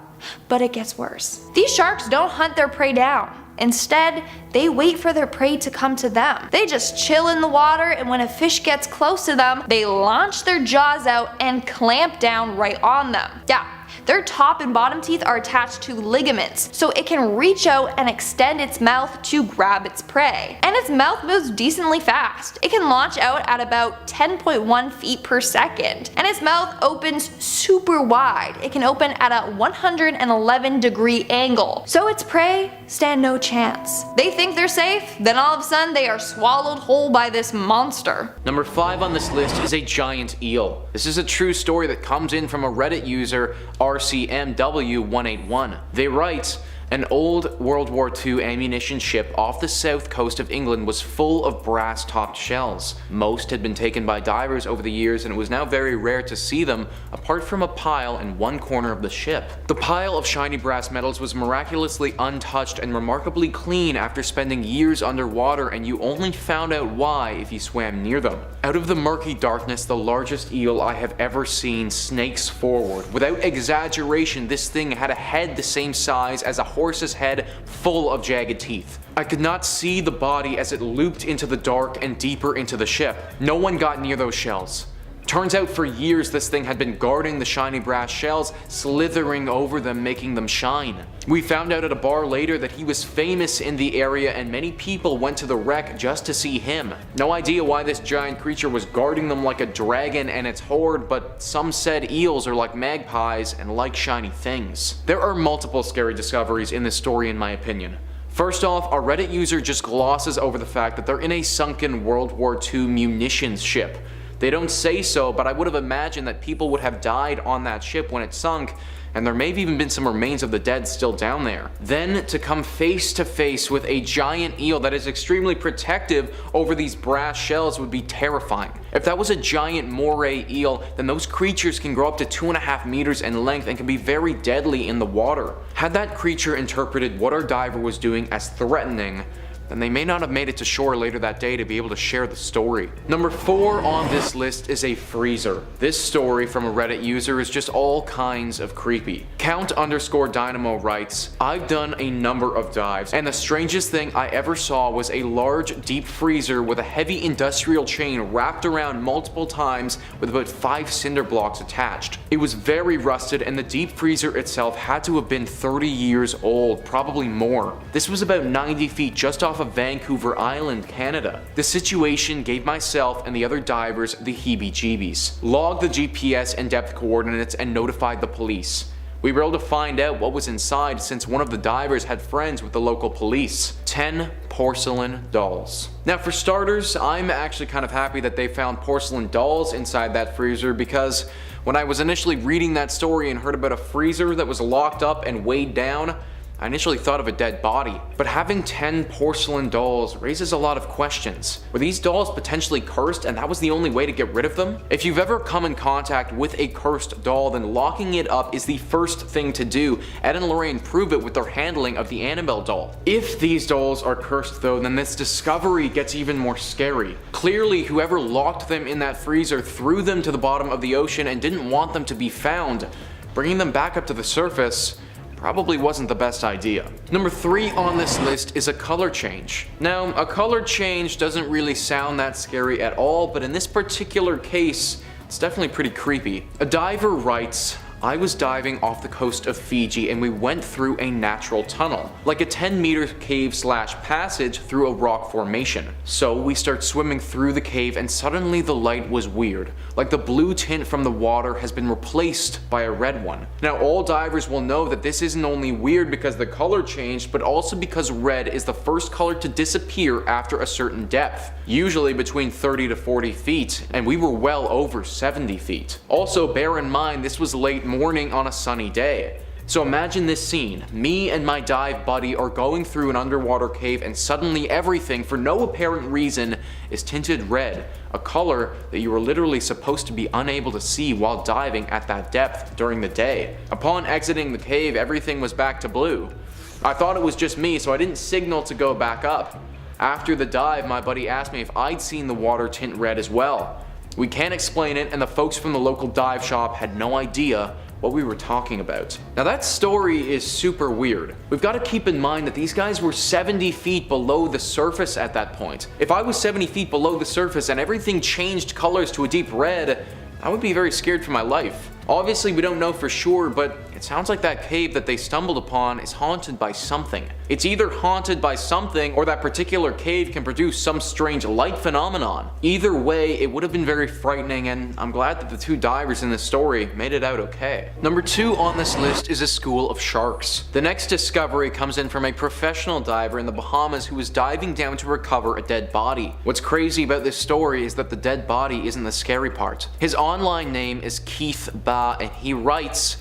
Speaker 3: but it gets worse. These sharks don't hunt their prey down. Instead, they wait for their prey to come to them. They just chill in the water, and when a fish gets close to them, they launch their jaws out and clamp down right on them. Yeah. Their top and bottom teeth are attached to ligaments, so it can reach out and extend its mouth to grab its prey. And its mouth moves decently fast. It can launch out at about 10.1 feet per second, and its mouth opens super wide. It can open at a 111-degree angle, so its prey stand no chance. They think they're safe, then all of a sudden they are swallowed whole by this monster.
Speaker 4: Number 5 on this list is a giant eel. This is a true story that comes in from a Reddit user, RCMW181. They write, an old World War II ammunition ship off the south coast of England was full of brass-topped shells. Most had been taken by divers over the years, and it was now very rare to see them, apart from a pile in one corner of the ship. The pile of shiny brass metals was miraculously untouched and remarkably clean after spending years underwater, and you only found out why if you swam near them. Out of the murky darkness, the largest eel I have ever seen snakes forward. Without exaggeration, this thing had a head the same size as a horse's head full of jagged teeth. I could not see the body as it looped into the dark and deeper into the ship. No one got near those shells. Turns out for years this thing had been guarding the shiny brass shells, slithering over them, making them shine. We found out at a bar later that he was famous in the area, and many people went to the wreck just to see him. No idea why this giant creature was guarding them like a dragon and its horde, but some said eels are like magpies and like shiny things. There are multiple scary discoveries in this story in my opinion. First off, a Reddit user just glosses over the fact that they're in a sunken World War II munitions ship. They don't say so, but I would have imagined that people would have died on that ship when it sunk, and there may have even been some remains of the dead still down there. Then to come face to face with a giant eel that is extremely protective over these brass shells would be terrifying. If that was a giant moray eel, then those creatures can grow up to 2.5 meters in length and can be very deadly in the water. Had that creature interpreted what our diver was doing as threatening, then they may not have made it to shore later that day to be able to share the story. Number 4 on this list is a freezer. This story from a Reddit user is just all kinds of creepy. Count_Dynamo writes, I've done a number of dives, and the strangest thing I ever saw was a large deep freezer with a heavy industrial chain wrapped around multiple times with about 5 cinder blocks attached. It was very rusted, and the deep freezer itself had to have been 30 years old, probably more. This was about 90 feet just off of Vancouver Island, Canada. The situation gave myself and the other divers the heebie-jeebies. Logged the GPS and depth coordinates and notified the police. We were able to find out what was inside since one of the divers had friends with the local police. 10 porcelain dolls. Now for starters, I'm actually kind of happy that they found porcelain dolls inside that freezer, because when I was initially reading that story and heard about a freezer that was locked up and weighed down, I initially thought of a dead body, but having 10 porcelain dolls raises a lot of questions. Were these dolls potentially cursed and that was the only way to get rid of them? If you've ever come in contact with a cursed doll, then locking it up is the first thing to do. Ed and Lorraine prove it with their handling of the Annabelle doll. If these dolls are cursed though, then this discovery gets even more scary. Clearly, whoever locked them in that freezer threw them to the bottom of the ocean and didn't want them to be found. Bringing them back up to the surface probably wasn't the best idea. Number 3 on this list is a color change. Now, a color change doesn't really sound that scary at all, but in this particular case, it's definitely pretty creepy. A diver writes, I was diving off the coast of Fiji and we went through a natural tunnel, like a 10-meter cave/passage through a rock formation. So we start swimming through the cave and suddenly the light was weird, like the blue tint from the water has been replaced by a red one. Now all divers will know that this isn't only weird because the color changed, but also because red is the first color to disappear after a certain depth, usually between 30 to 40 feet, and we were well over 70 feet. Also bear in mind this was late morning on a sunny day. So imagine this scene. Me and my dive buddy are going through an underwater cave and suddenly everything, for no apparent reason, is tinted red, a color that you were literally supposed to be unable to see while diving at that depth during the day. Upon exiting the cave, everything was back to blue. I thought it was just me, so I didn't signal to go back up. After the dive, my buddy asked me if I'd seen the water tint red as well. We can't explain it, and the folks from the local dive shop had no idea what we were talking about. Now that story is super weird. We've got to keep in mind that these guys were 70 feet below the surface at that point. If I was 70 feet below the surface and everything changed colors to a deep red, I would be very scared for my life. Obviously we don't know for sure, but it sounds like that cave that they stumbled upon is haunted by something. It's either haunted by something or that particular cave can produce some strange light phenomenon. Either way, it would have been very frightening, and I'm glad that the two divers in this story made it out okay. Number 2 on this list is a school of sharks. The next discovery comes in from a professional diver in the Bahamas who was diving down to recover a dead body. What's crazy about this story is that the dead body isn't the scary part. His online name is Keith Ba, and he writes,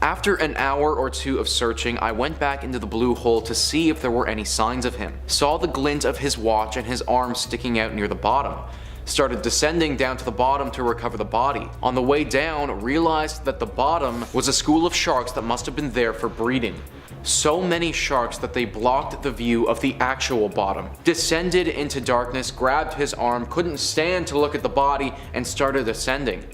Speaker 4: "After an hour or two of searching, I went back into the blue hole to see if there were any signs of him. Saw the glint of his watch and his arm sticking out near the bottom. Started descending down to the bottom to recover the body. On the way down, realized that the bottom was a school of sharks that must have been there for breeding. So many sharks that they blocked the view of the actual bottom. Descended into darkness, grabbed his arm, couldn't stand to look at the body, and started ascending.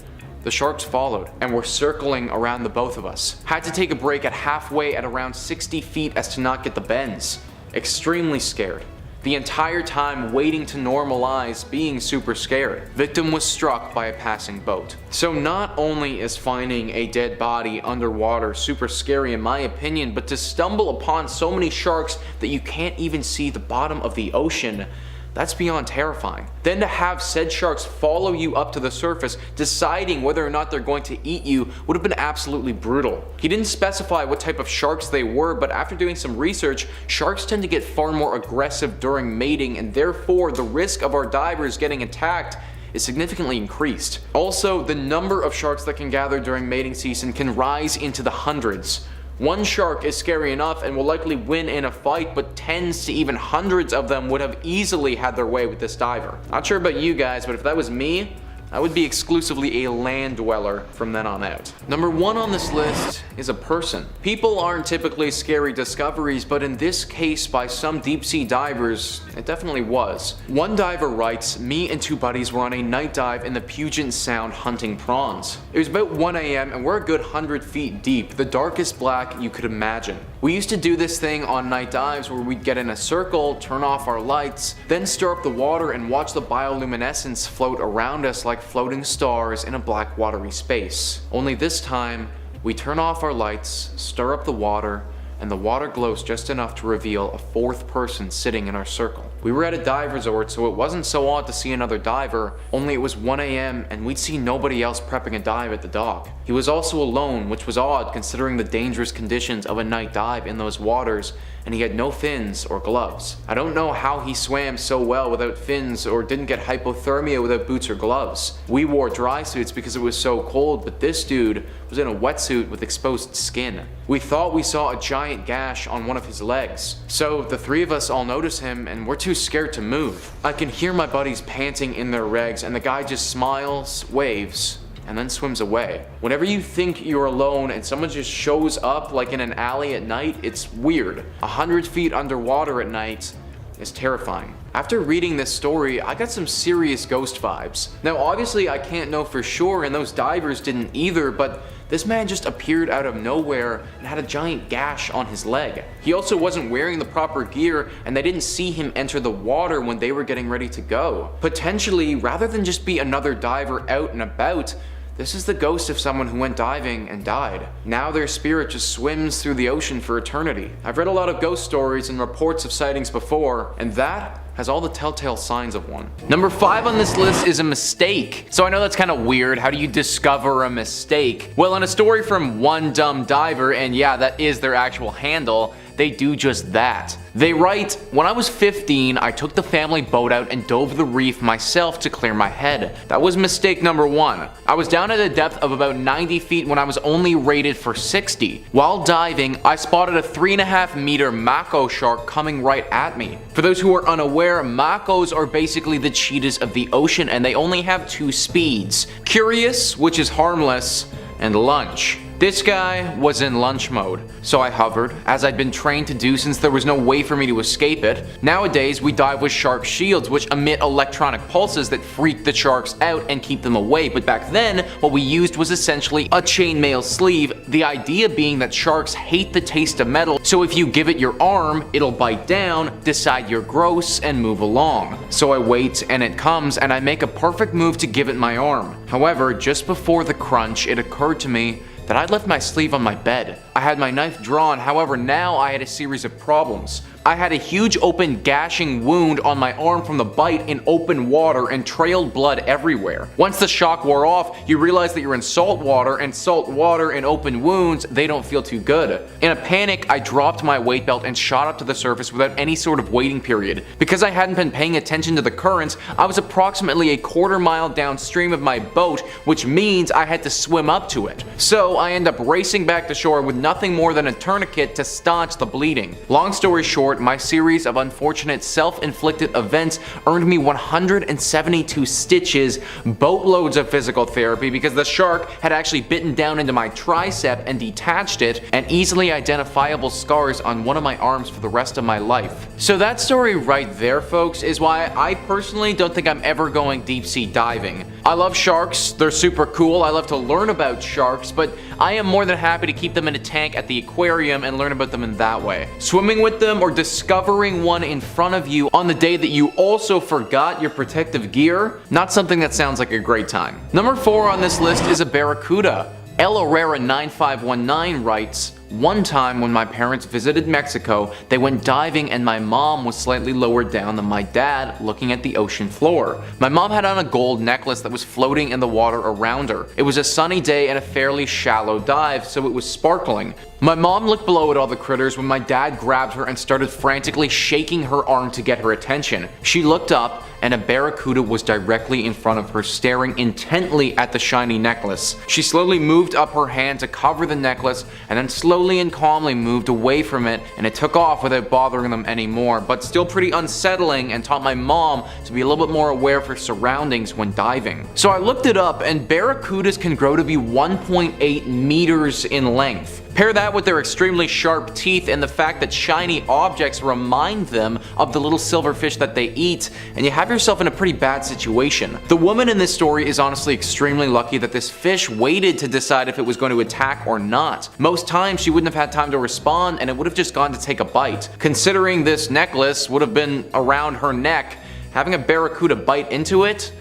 Speaker 4: The sharks followed and were circling around the both of us. Had to take a break at halfway at around 60 feet as to not get the bends. Extremely scared. The entire time waiting to normalize being super scared. Victim was struck by a passing boat." So not only is finding a dead body underwater super scary in my opinion, but to stumble upon so many sharks that you can't even see the bottom of the ocean, that's beyond terrifying. Then to have said sharks follow you up to the surface, deciding whether or not they're going to eat you, would have been absolutely brutal. He didn't specify what type of sharks they were, but after doing some research, sharks tend to get far more aggressive during mating, and therefore the risk of our divers getting attacked is significantly increased. Also, the number of sharks that can gather during mating season can rise into the hundreds. One shark is scary enough and will likely win in a fight, but tens to even hundreds of them would have easily had their way with this diver. Not sure about you guys, but if that was me, I would be exclusively a land dweller from then on out. Number 1 on this list is a person. People aren't typically scary discoveries, but in this case by some deep sea divers, it definitely was. One diver writes, "Me and 2 buddies were on a night dive in the Puget Sound hunting prawns. It was about 1 a.m. and we're a good 100 feet deep, the darkest black you could imagine. We used to do this thing on night dives where we'd get in a circle, turn off our lights, then stir up the water and watch the bioluminescence float around us like floating stars in a black watery space. Only this time, we turn off our lights, stir up the water, and the water glows just enough to reveal a 4th person sitting in our circle. We were at a dive resort, so it wasn't so odd to see another diver, only it was 1 a.m. and we'd see nobody else prepping a dive at the dock. He was also alone, which was odd considering the dangerous conditions of a night dive in those waters, and he had no fins or gloves. I don't know how he swam so well without fins or didn't get hypothermia without boots or gloves. We wore dry suits because it was so cold, but this dude was in a wetsuit with exposed skin. We thought we saw a giant gash on one of his legs. So the 3 of us all notice him and we're too scared to move. I can hear my buddies panting in their regs and the guy just smiles, waves, and then swims away. Whenever you think you're alone and someone just shows up like in an alley at night, it's weird. 100 feet underwater at night is terrifying. After reading this story, I got some serious ghost vibes. Now obviously I can't know for sure and those divers didn't either, but this man just appeared out of nowhere and had a giant gash on his leg. He also wasn't wearing the proper gear and they didn't see him enter the water when they were getting ready to go. Potentially, rather than just be another diver out and about, This is the ghost of someone who went diving and died. Now their spirit just swims through the ocean for eternity. I've read a lot of ghost stories and reports of sightings before, and that has all the telltale signs of one. Number 5 on this list is a mistake. So I know that's kind of weird. How do you discover a mistake? Well, in a story from One Dumb Diver, and yeah, that is their actual handle, they do just that. They write, when I was 15, I took the family boat out and dove the reef myself to clear my head. That was mistake number 1. I was down at a depth of about 90 feet when I was only rated for 60. While diving, I spotted a 3.5 meter mako shark coming right at me. For those who are unaware, makos are basically the cheetahs of the ocean, and they only have 2 speeds. Curious, which is harmless, and lunch. This guy was in lunch mode, so I hovered, as I'd been trained to do since there was no way for me to escape it. Nowadays, we dive with shark shields, which emit electronic pulses that freak the sharks out and keep them away, but back then, what we used was essentially a chainmail sleeve, the idea being that sharks hate the taste of metal, so if you give it your arm, it'll bite down, decide you're gross, and move along. So I wait, and it comes, and I make a perfect move to give it my arm. However, just before the crunch, it occurred to me that I'd left my sleeve on my bed. I had my knife drawn, however now I had a series of problems. I had a huge open gashing wound on my arm from the bite in open water and trailed blood everywhere. Once the shock wore off, you realize that you're in salt water, and salt water and open wounds, they don't feel too good. In a panic, I dropped my weight belt and shot up to the surface without any sort of waiting period. Because I hadn't been paying attention to the currents, I was approximately a quarter mile downstream of my boat, which means I had to swim up to it. So I end up racing back to shore with nothing more than a tourniquet to staunch the bleeding. Long story short, my series of unfortunate self-inflicted events earned me 172 stitches, boatloads of physical therapy because the shark had actually bitten down into my tricep and detached it, and easily identifiable scars on one of my arms for the rest of my life. So that story right there, folks, is why I personally don't think I'm ever going deep sea diving. I love sharks, they're super cool, I love to learn about sharks, but I am more than happy to keep them in a tank at the aquarium and learn about them in that way. Swimming with them or discovering one in front of you on the day that you also forgot your protective gear, not something that sounds like a great time. Number 4 on this list is a barracuda. El Herrera 9519 writes, one time when my parents visited Mexico, they went diving and my mom was slightly lower down than my dad, looking at the ocean floor. My mom had on a gold necklace that was floating in the water around her. It was a sunny day and a fairly shallow dive, so it was sparkling. My mom looked below at all the critters when my dad grabbed her and started frantically shaking her arm to get her attention. She looked up, and a barracuda was directly in front of her, staring intently at the shiny necklace. She slowly moved up her hand to cover the necklace, and then slowly and calmly moved away from it, and it took off without bothering them anymore, but still pretty unsettling, and taught my mom to be a little bit more aware of her surroundings when diving. So I looked it up, and barracudas can grow to be 1.8 meters in length. Pair that with their extremely sharp teeth and the fact that shiny objects remind them of the little silverfish that they eat, and you have yourself in a pretty bad situation. The woman in this story is honestly extremely lucky that this fish waited to decide if it was going to attack or not. Most times she wouldn't have had time to respond and it would have just gone to take a bite. Considering this necklace would have been around her neck, having a barracuda bite into it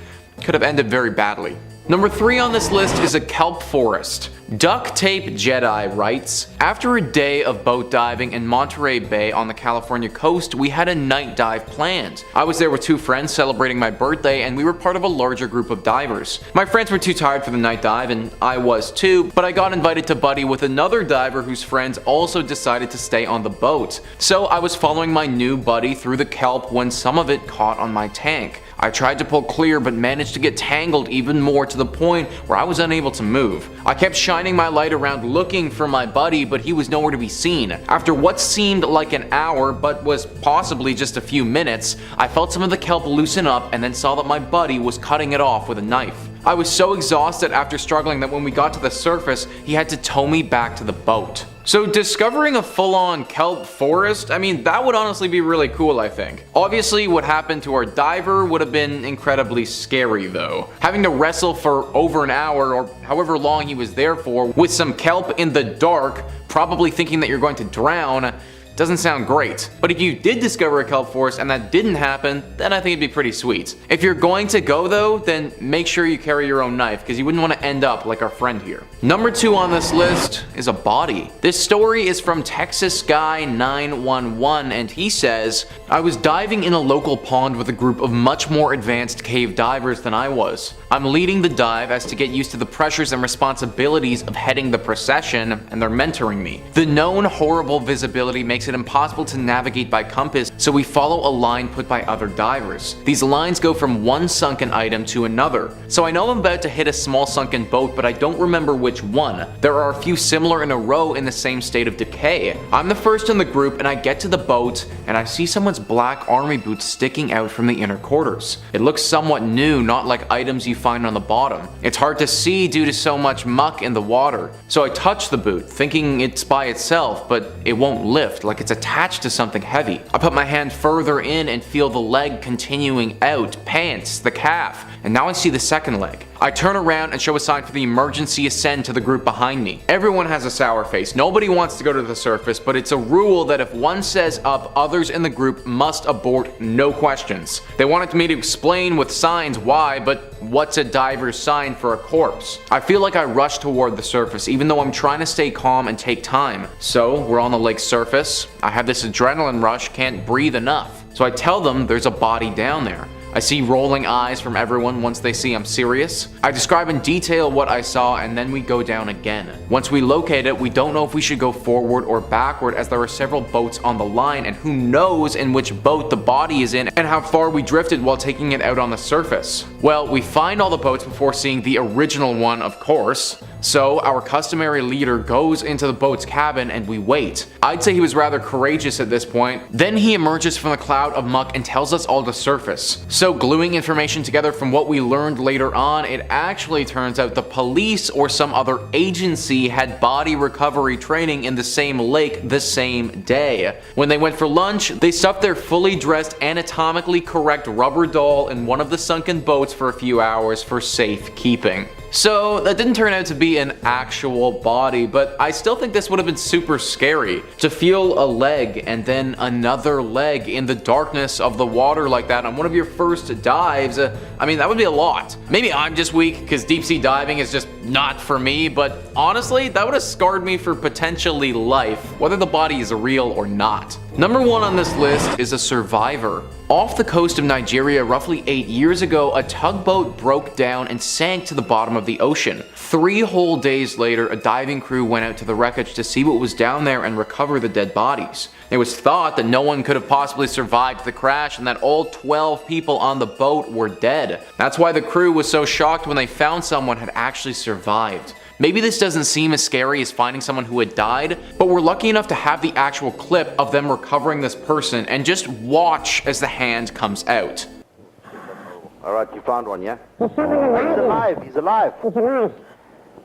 Speaker 4: could have ended very badly. Number 3 on this list is a kelp forest. Duct Tape Jedi writes, after a day of boat diving in Monterey Bay on the California coast, we had a night dive planned. I was there with 2 friends celebrating my birthday, and we were part of a larger group of divers. My friends were too tired for the night dive, and I was too, but I got invited to buddy with another diver whose friends also decided to stay on the boat. So I was following my new buddy through the kelp when some of it caught on my tank. I tried to pull clear but managed to get tangled even more to the point where I was unable to move. I kept shining my light around looking for my buddy, but he was nowhere to be seen. After what seemed like an hour but was possibly just a few minutes, I felt some of the kelp loosen up and then saw that my buddy was cutting it off with a knife. I was so exhausted after struggling that when we got to the surface, he had to tow me back to the boat. So discovering a full-on kelp forest, I mean, that would honestly be really cool, I think. Obviously, what happened to our diver would have been incredibly scary though. Having to wrestle for over an hour or however long he was there for with some kelp in the dark, probably thinking that you're going to drown, Doesn't sound great. But if you did discover a kelp forest and that didn't happen, then I think it'd be pretty sweet. If you're going to go though, then make sure you carry your own knife, because you wouldn't want to end up like our friend here. Number 2 on this list is a body. This story is from Texas Guy 911, and he says, "I was diving in a local pond with a group of much more advanced cave divers than I was. I'm leading the dive as to get used to the pressures and responsibilities of heading the procession, and they're mentoring me. The known horrible visibility makes it impossible to navigate by compass, so we follow a line put by other divers. These lines go from one sunken item to another. So I know I'm about to hit a small sunken boat, but I don't remember which one. There are a few similar in a row in the same state of decay. I'm the first in the group, and I get to the boat, and I see someone's black army boots sticking out from the inner quarters. It looks somewhat new, not like items you find on the bottom. It's hard to see due to so much muck in the water. So I touch the boot, thinking it's by itself, but it won't lift, like it's attached to something heavy. I put my hand further in and feel the leg continuing out, pants, the calf, and now I see the second leg. I turn around and show a sign for the emergency ascend to the group behind me. Everyone has a sour face. Nobody wants to go to the surface, but it's a rule that if one says up, others in the group must abort, no questions. They wanted me to explain with signs why, but what's a diver's sign for a corpse? I feel like I rush toward the surface, even though I'm trying to stay calm and take time. So we're on the lake's surface. I have this adrenaline rush, can't breathe enough. So I tell them there's a body down there. I see rolling eyes from everyone once they see I'm serious. I describe in detail what I saw, and then we go down again. Once we locate it, we don't know if we should go forward or backward, as there are several boats on the line, and who knows in which boat the body is in and how far we drifted while taking it out on the surface. Well, we find all the boats before seeing the original one, of course. So our customary leader goes into the boat's cabin and we wait. I'd say he was rather courageous at this point. Then he emerges from the cloud of muck and tells us all to surface. So gluing information together from what we learned later on, it actually turns out the police or some other agency had body recovery training in the same lake the same day. When they went for lunch, they stuffed their fully dressed, anatomically correct rubber doll in one of the sunken boats for a few hours for safekeeping. So that didn't turn out to be an actual body, but I still think this would have been super scary. To feel a leg and then another leg in the darkness of the water like that on one of your first dives, I mean, that would be a lot. Maybe I'm just weak because deep sea diving is just not for me, but honestly, that would have scarred me for potentially life, whether the body is real or not. Number 1 on this list is a survivor. Off the coast of Nigeria roughly 8 years ago, a tugboat broke down and sank to the bottom of the ocean. 3 whole days later, a diving crew went out to the wreckage to see what was down there and recover the dead bodies. It was thought that no one could have possibly survived the crash and that all 12 people on the boat were dead. That's why the crew was so shocked when they found someone had actually survived. Maybe this doesn't seem as scary as finding someone who had died, but we're lucky enough to have the actual clip of them recovering this person and just watch as the hand comes out.
Speaker 5: Alright, you found one, yeah? He's alive, he's alive.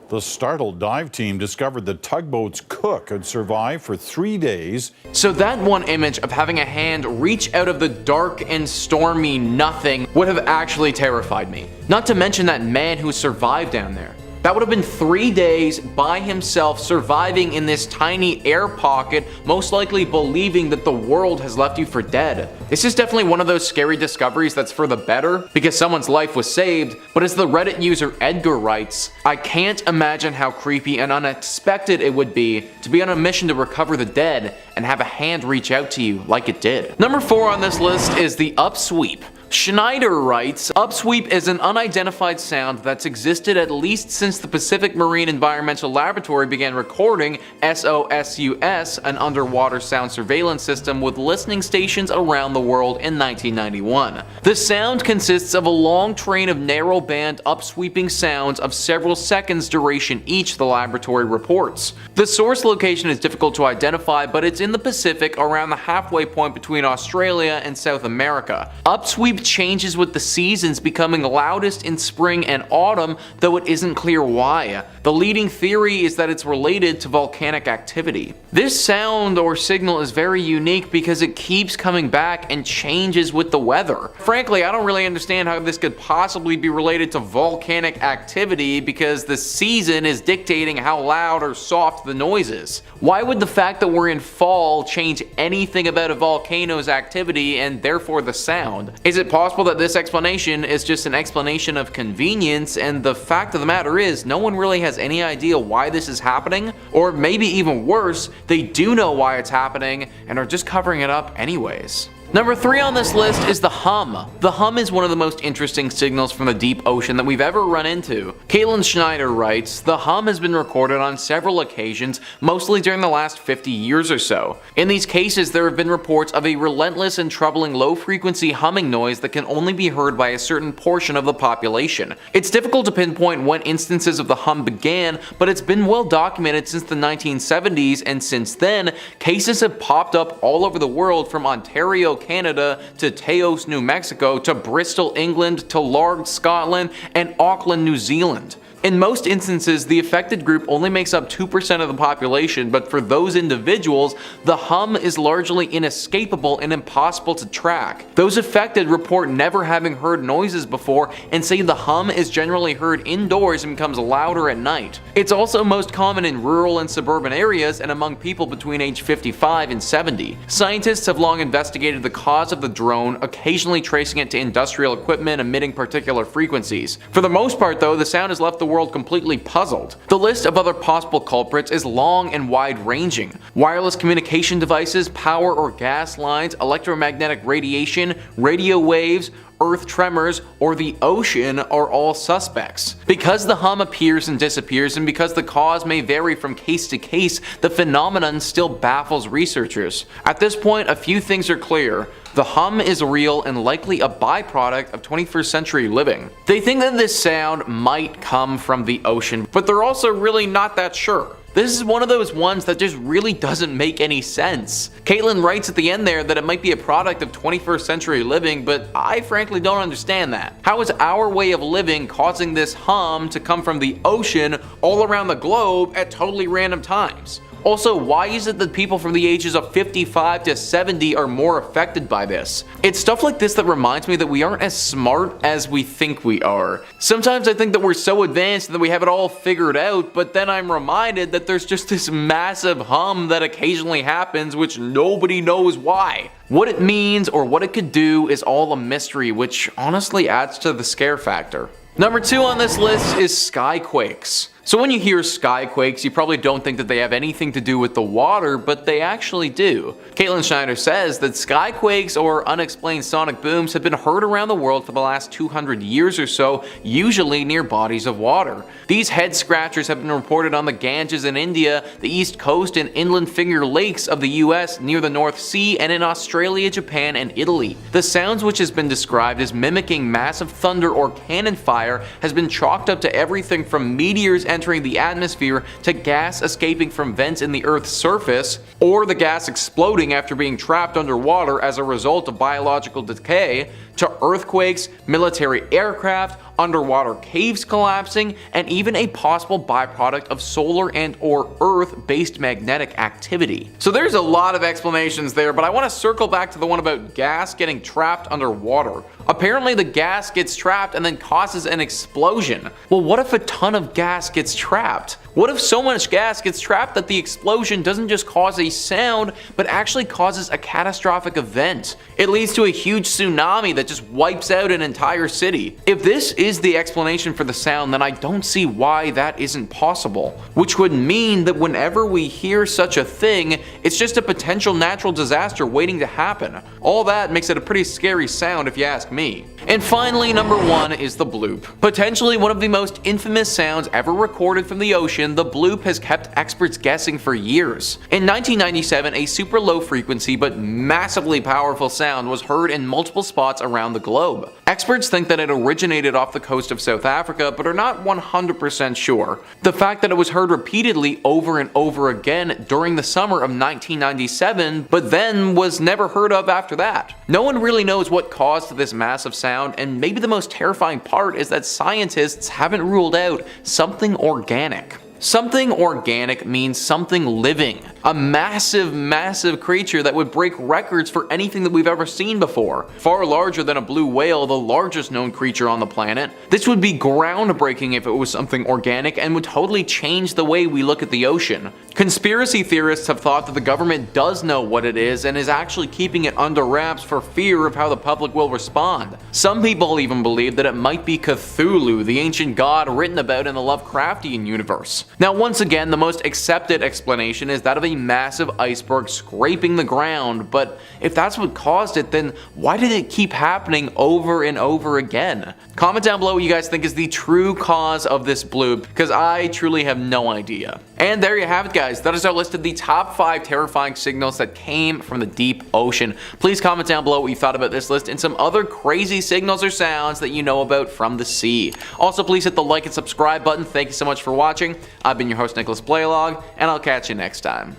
Speaker 6: The startled dive team discovered the tugboat's cook had survived for 3 days.
Speaker 4: So that one image of having a hand reach out of the dark and stormy nothing would have actually terrified me. Not to mention that man who survived down there. That would have been 3 days by himself, surviving in this tiny air pocket, most likely believing that the world has left you for dead. This is definitely one of those scary discoveries that's for the better, because someone's life was saved, but as the Reddit user Edgar writes, I can't imagine how creepy and unexpected it would be to be on a mission to recover the dead and have a hand reach out to you like it did. Number 4 on this list is the upsweep. Schneider writes, upsweep is an unidentified sound that's existed at least since the Pacific Marine Environmental Laboratory began recording SOSUS, an underwater sound surveillance system with listening stations around the world in 1991. The sound consists of a long train of narrow band upsweeping sounds of several seconds duration each, the laboratory reports. The source location is difficult to identify, but it's in the Pacific around the halfway point between Australia and South America. Upsweep bloop changes with the seasons, becoming loudest in spring and autumn, though it isn't clear why. The leading theory is that it's related to volcanic activity. This sound or signal is very unique because it keeps coming back and changes with the weather. Frankly, I don't really understand how this could possibly be related to volcanic activity because the season is dictating how loud or soft the noise is. Why would the fact that we're in fall change anything about a volcano's activity and therefore the sound? Is it possible that this explanation is just an explanation of convenience, and the fact of the matter is no one really has any idea why this is happening? Or maybe even worse, they do know why it's happening and are just covering it up anyways. Number 3 on this list is the hum. The hum is one of the most interesting signals from the deep ocean that we've ever run into. Caitlin Schneider writes, "The hum has been recorded on several occasions, mostly during the last 50 years or so. In these cases, there have been reports of a relentless and troubling low-frequency humming noise that can only be heard by a certain portion of the population. It's difficult to pinpoint when instances of the hum began, but it's been well documented since the 1970s, and since then, cases have popped up all over the world, from Ontario, Canada, to Taos, New Mexico, to Bristol, England, to Largs, Scotland, and Auckland, New Zealand. In most instances, the affected group only makes up 2% of the population, but for those individuals, the hum is largely inescapable and impossible to track. Those affected report never having heard noises before and say the hum is generally heard indoors and becomes louder at night. It's also most common in rural and suburban areas and among people between age 55 and 70. Scientists have long investigated the cause of the drone, occasionally tracing it to industrial equipment emitting particular frequencies. For the most part though, the sound has left the world completely puzzled. The list of other possible culprits is long and wide-ranging. Wireless communication devices, power or gas lines, electromagnetic radiation, radio waves, earth tremors, or the ocean are all suspects. Because the hum appears and disappears, and because the cause may vary from case to case, the phenomenon still baffles researchers. At this point, a few things are clear. The hum is real and likely a byproduct of 21st century living. They think that this sound might come from the ocean, but they're also really not that sure. This is one of those ones that just really doesn't make any sense. Caitlin writes at the end there that it might be a product of 21st century living, but I frankly don't understand that. How is our way of living causing this hum to come from the ocean all around the globe at totally random times? Also, why is it that people from the ages of 55 to 70 are more affected by this? It's stuff like this that reminds me that we aren't as smart as we think we are. Sometimes I think that we're so advanced that we have it all figured out, but then I'm reminded that there's just this massive hum that occasionally happens which nobody knows why. What it means or what it could do is all a mystery, which honestly adds to the scare factor. Number 2 on this list is Skyquakes. So when you hear Skyquakes, you probably don't think that they have anything to do with the water, but they actually do. Caitlin Schneider says that Skyquakes, or unexplained sonic booms, have been heard around the world for the last 200 years or so, usually near bodies of water. These head scratchers have been reported on the Ganges in India, the East Coast and inland Finger Lakes of the US, near the North Sea, and in Australia, Japan, and Italy. The sounds, which has been described as mimicking massive thunder or cannon fire, has been chalked up to everything from meteors entering the atmosphere to gas escaping from vents in the Earth's surface, or the gas exploding after being trapped underwater as a result of biological decay, to earthquakes, military aircraft, underwater caves collapsing, and even a possible byproduct of solar and or Earth-based magnetic activity. So there's a lot of explanations there, but I want to circle back to the one about gas getting trapped underwater. Apparently the gas gets trapped and then causes an explosion. Well, what if a ton of gas gets trapped? What if so much gas gets trapped that the explosion doesn't just cause a sound, but actually causes a catastrophic event? It leads to a huge tsunami that just wipes out an entire city. If this is the explanation for the sound, then I don't see why that isn't possible. Which would mean that whenever we hear such a thing, it's just a potential natural disaster waiting to happen. All that makes it a pretty scary sound if you ask me. And finally, number 1 is the bloop. Potentially one of the most infamous sounds ever recorded from the ocean, the bloop has kept experts guessing for years. In 1997, a super low frequency but massively powerful sound was heard in multiple spots around around the globe. Experts think that it originated off the coast of South Africa, but are not 100% sure. The fact that it was heard repeatedly over and over again during the summer of 1997, but then was never heard of after that. No one really knows what caused this massive sound, and maybe the most terrifying part is that scientists haven't ruled out something organic. Something organic means something living. A massive, massive creature that would break records for anything that we've ever seen before. Far larger than a blue whale, the largest known creature on the planet. This would be groundbreaking if it was something organic and would totally change the way we look at the ocean. Conspiracy theorists have thought that the government does know what it is and is actually keeping it under wraps for fear of how the public will respond. Some people even believe that it might be Cthulhu, the ancient god written about in the Lovecraftian universe. Now, once again, the most accepted explanation is that of a massive iceberg scraping the ground, but if that's what caused it, then why did it keep happening over and over again? Comment down below what you guys think is the true cause of this bloop, because I truly have no idea. And there you have it, guys. That is our list of the top 5 terrifying signals that came from the deep ocean. Please comment down below what you thought about this list and some other crazy signals or sounds that you know about from the sea. Also, please hit the like and subscribe button. Thank you so much for watching. I've been your host, Nicholas Blaylog, and I'll catch you next time.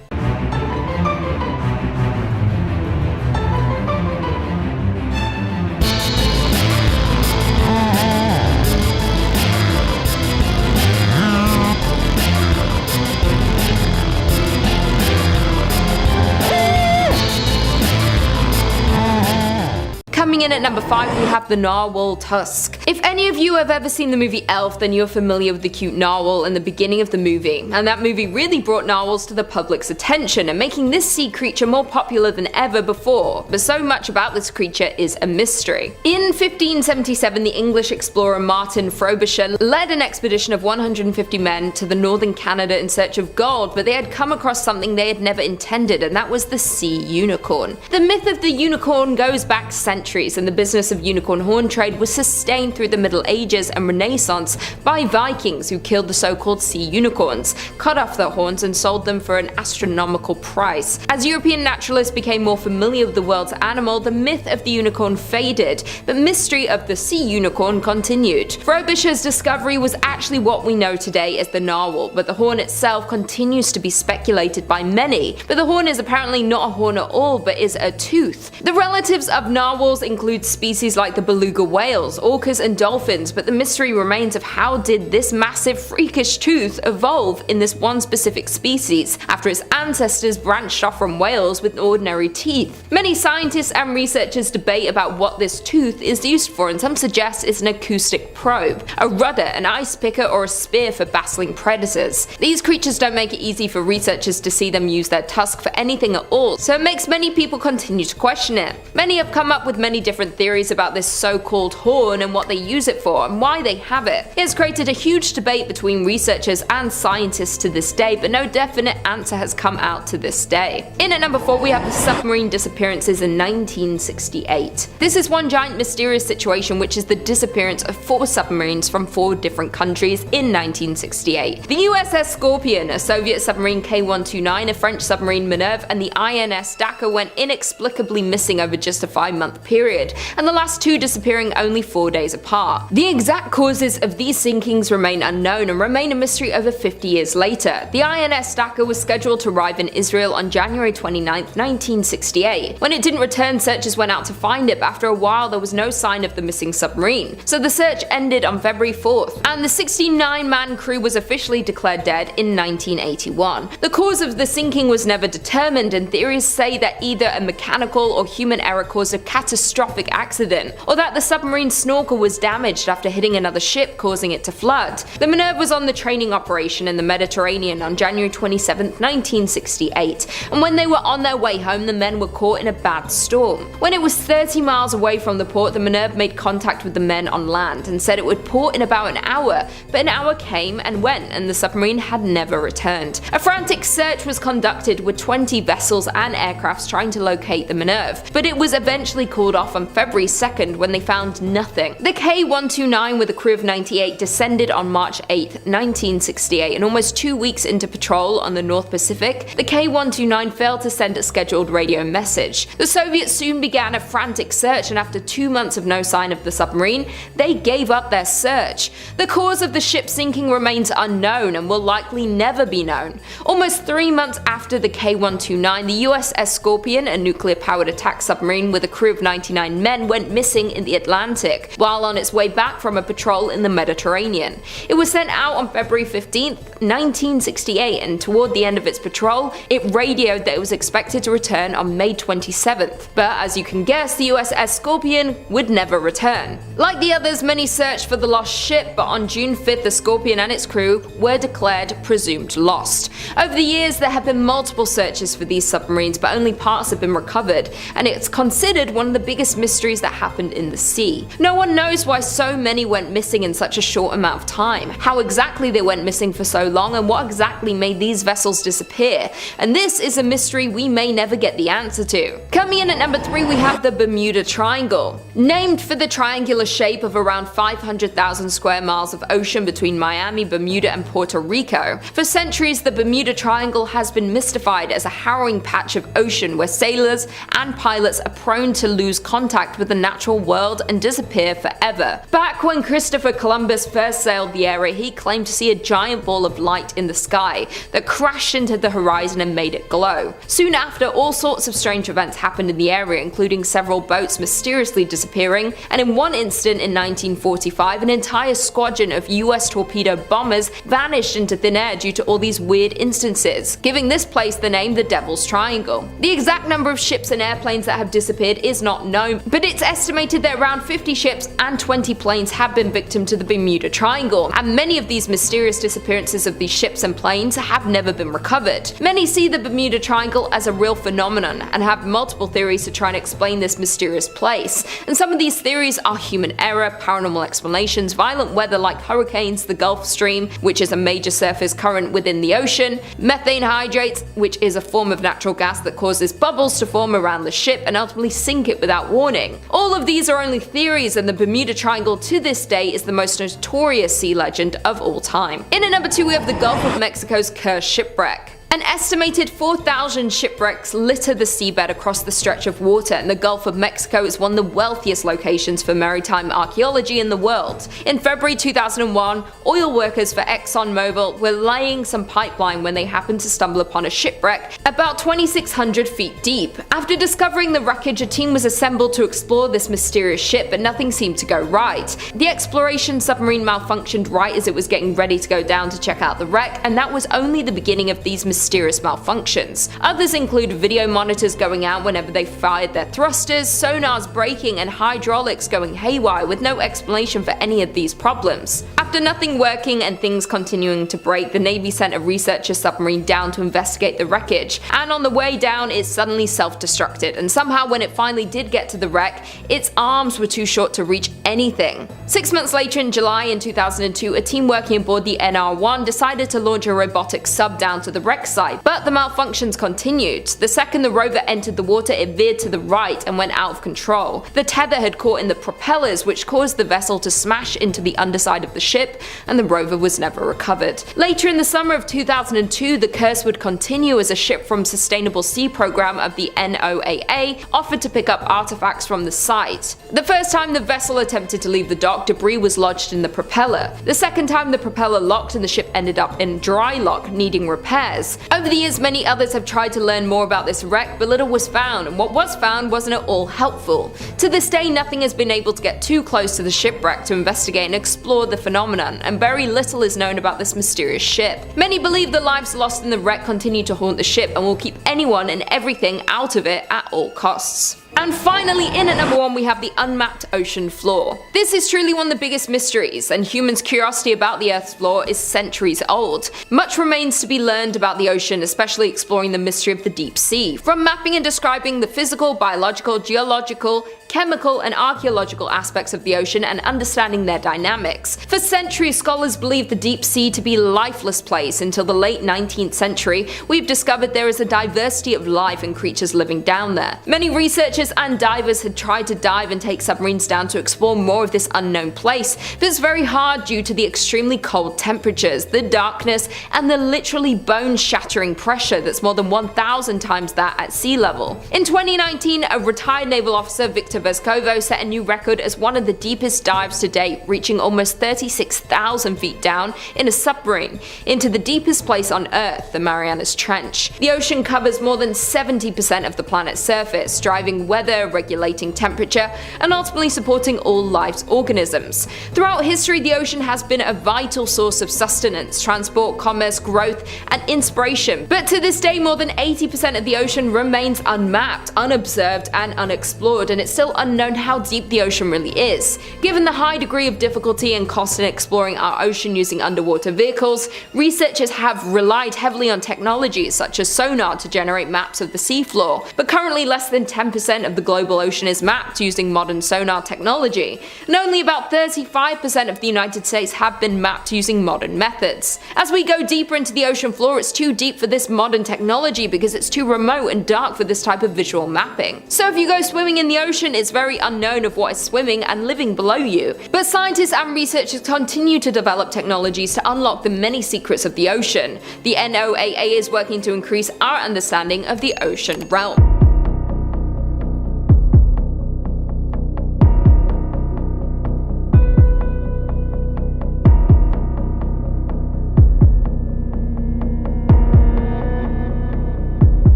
Speaker 3: Coming in at number 5, we have the narwhal tusk. If any of you have ever seen the movie Elf, then you're familiar with the cute narwhal in the beginning of the movie, and that movie really brought narwhals to the public's attention and making this sea creature more popular than ever before, but so much about this creature is a mystery. In 1577, the English explorer Martin Frobisher led an expedition of 150 men to the northern Canada in search of gold, but they had come across something they had never intended, and that was the sea unicorn. The myth of the unicorn goes back centuries, and the business of unicorn horn trade was sustained through the Middle Ages and Renaissance by Vikings who killed the so-called sea unicorns, cut off their horns and sold them for an astronomical price. As European naturalists became more familiar with the world's animal, the myth of the unicorn faded, but mystery of the sea unicorn continued. Frobisher's discovery was actually what we know today as the narwhal, but the horn itself continues to be speculated by many. But the horn is apparently not a horn at all, but is a tooth. The relatives of narwhals include species like the beluga whales, orcas and dolphins, but the mystery remains of how did this massive freakish tooth evolve in this one specific species after its ancestors branched off from whales with ordinary teeth. Many scientists and researchers debate about what this tooth is used for, and some suggest it's an acoustic probe, a rudder, an ice picker, or a spear for battling predators. These creatures don't make it easy for researchers to see them use their tusk for anything at all, so it makes many people continue to question it. Many have come up with many different theories about this so-called horn and what they use it for and why they have it. It has created a huge debate between researchers and scientists to this day, but no definite answer has come out to this day. In at number 4, we have the submarine disappearances in 1968. This is one giant mysterious situation, which is the disappearance of 4 submarines from 4 different countries in 1968. The USS Scorpion, a Soviet submarine K-129, a French submarine Minerve, and the INS Dakar went inexplicably missing over just a 5-month period, and the last 2 disappearing only 4 days apart. The exact causes of these sinkings remain unknown and remain a mystery over 50 years later. The INS Dakar was scheduled to arrive in Israel on January 29, 1968. When it didn't return, searchers went out to find it, but after a while there was no sign of the missing submarine. So the search ended on February 4th, and the 69-man crew was officially declared dead in 1981. The cause of the sinking was never determined, and theories say that either a mechanical or human error caused a catastrophic accident, or that the submarine snorkel was damaged after hitting another ship, causing it to flood. The Minerve was on the training operation in the Mediterranean on January 27, 1968, and when they were on their way home, the men were caught in a bad storm. When it was 30 miles away from the port, the Minerve made contact with the men on land and said it would port in about an hour, but an hour came and went, and the submarine had never returned. A frantic search was conducted with 20 vessels and aircrafts trying to locate the Minerve, but it was eventually called off on February 2nd when they found nothing. The K-129 with a crew of 98 descended on March 8, 1968, and almost 2 weeks into patrol on the North Pacific, the K-129 failed to send a scheduled radio message. The Soviets soon began a frantic search, and after 2 months of no sign of the submarine, they gave up their search. The cause of the ship sinking remains unknown and will likely never be known. Almost 3 months after the K-129, the USS Scorpion, a nuclear-powered attack submarine with a crew of 99 men, went missing in the Atlantic while on its way back from a patrol in the Mediterranean. It was sent out on February 15, 1968, and toward the end of its patrol, it radioed that it was expected to return on May 27th. But as you can guess, the USS Scorpion would never return. Like the others, many searched for the lost ship, but on June 5th, the Scorpion and its crew were declared presumed lost. Over the years, there have been multiple searches for these submarines, but only parts have been recovered, and it's considered one of the biggest mysteries that happened in the sea. No one knows why so many went missing in such a short amount of time, how exactly they went missing for so long, and what exactly made these vessels disappear. And this is a mystery we may never get the answer to. Coming in at number 3, we have the Bermuda Triangle. Named for the triangular shape of around 500,000 square miles of ocean between Miami, Bermuda, and Puerto Rico, for centuries the Bermuda Triangle has been mystified as a harrowing patch of ocean where sailors and pilots are prone to lose contact with the natural world and disappear forever. Back when Christopher Columbus first sailed the area, he claimed to see a giant ball of light in the sky that crashed into the horizon and made it glow. Soon after, all sorts of strange events happened in the area, including several boats mysteriously disappearing, and in one incident in 1945, an entire squadron of US torpedo bombers vanished into thin air due to all these weird instances, giving this place the name the Devil's Triangle. The exact number of ships and airplanes that have disappeared is not known, but it's estimated that around 50 ships and 20 planes have been victim to the Bermuda Triangle, and many of these mysterious disappearances of these ships and planes have never been recovered. Many see the Bermuda Triangle as a real phenomenon and have multiple theories to try and explain this mysterious place, and some of these theories are human error, paranormal explanations, violent weather like hurricanes, the Gulf Stream, which is a major surface current within the ocean, methane hydrates, which is a form of natural gas that causes bubbles to form around the ship and ultimately sink it without warning. All of these are only theories, and the Bermuda Triangle to this day is the most notorious sea legend of all time. In at number 2, we have the Gulf of Mexico's cursed shipwreck. An estimated 4,000 shipwrecks litter the seabed across the stretch of water, and the Gulf of Mexico is one of the wealthiest locations for maritime archaeology in the world. In February 2001, oil workers for ExxonMobil were laying some pipeline when they happened to stumble upon a shipwreck about 2,600 feet deep. After discovering the wreckage, a team was assembled to explore this mysterious ship, but nothing seemed to go right. The exploration submarine malfunctioned right as it was getting ready to go down to check out the wreck, and that was only the beginning of these mysterious malfunctions. Others include video monitors going out whenever they fired their thrusters, sonars breaking, and hydraulics going haywire with no explanation for any of these problems. After nothing working and things continuing to break, the Navy sent a researcher submarine down to investigate the wreckage, and on the way down it suddenly self-destructed, and somehow when it finally did get to the wreck, its arms were too short to reach anything. 6 months later, in July in 2002, a team working aboard the NR-1 decided to launch a robotic sub down to the wreck site, but the malfunctions continued. The second the rover entered the water, it veered to the right and went out of control. The tether had caught in the propellers, which caused the vessel to smash into the underside of the ship, and the rover was never recovered. Later in the summer of 2002, the curse would continue as a ship from Sustainable Sea Program of the NOAA offered to pick up artifacts from the site. The first time the vessel attempted to leave the dock, debris was lodged in the propeller. The second time, the propeller locked and the ship ended up in dry lock, needing repairs. Over the years, many others have tried to learn more about this wreck, but little was found, and what was found wasn't at all helpful. To this day, nothing has been able to get too close to the shipwreck to investigate and explore the phenomenon, and very little is known about this mysterious ship. Many believe the lives lost in the wreck continue to haunt the ship and will keep anyone and everything out of it at all costs. And finally, in at number 1, we have the unmapped ocean floor. This is truly one of the biggest mysteries, and humans' curiosity about the Earth's floor is centuries old. Much remains to be learned about the ocean, especially exploring the mystery of the deep sea. From mapping and describing the physical, biological, geological,
Speaker 7: chemical and archaeological aspects of the ocean and understanding their dynamics. For centuries, scholars believed the deep sea to be a lifeless place. Until the late 19th century, we've discovered there is a diversity of life and creatures living down there. Many researchers and divers had tried to dive and take submarines down to explore more of this unknown place, but it's very hard due to the extremely cold temperatures, the darkness, and the literally bone-shattering pressure that's more than 1,000 times that at sea level. In 2019, a retired naval officer, Victor Vescovo, set a new record as one of the deepest dives to date, reaching almost 36,000 feet down in a submarine into the deepest place on Earth, the Marianas Trench. The ocean covers more than 70% of the planet's surface, driving weather, regulating temperature, and ultimately supporting all life's organisms. Throughout history, the ocean has been a vital source of sustenance, transport, commerce, growth, and inspiration. But to this day, more than 80% of the ocean remains unmapped, unobserved, and unexplored, and it's still unknown how deep the ocean really is. Given the high degree of difficulty and cost in exploring our ocean using underwater vehicles, researchers have relied heavily on technologies such as sonar to generate maps of the seafloor, but currently less than 10% of the global ocean is mapped using modern sonar technology, and only about 35% of the United States have been mapped using modern methods. As we go deeper into the ocean floor, it's too deep for this modern technology because it's too remote and dark for this type of visual mapping. So if you go swimming in the ocean, it's very unknown of what is swimming and living below you. But scientists and researchers continue to develop technologies to unlock the many secrets of the ocean. The NOAA is working to increase our understanding of the ocean realm.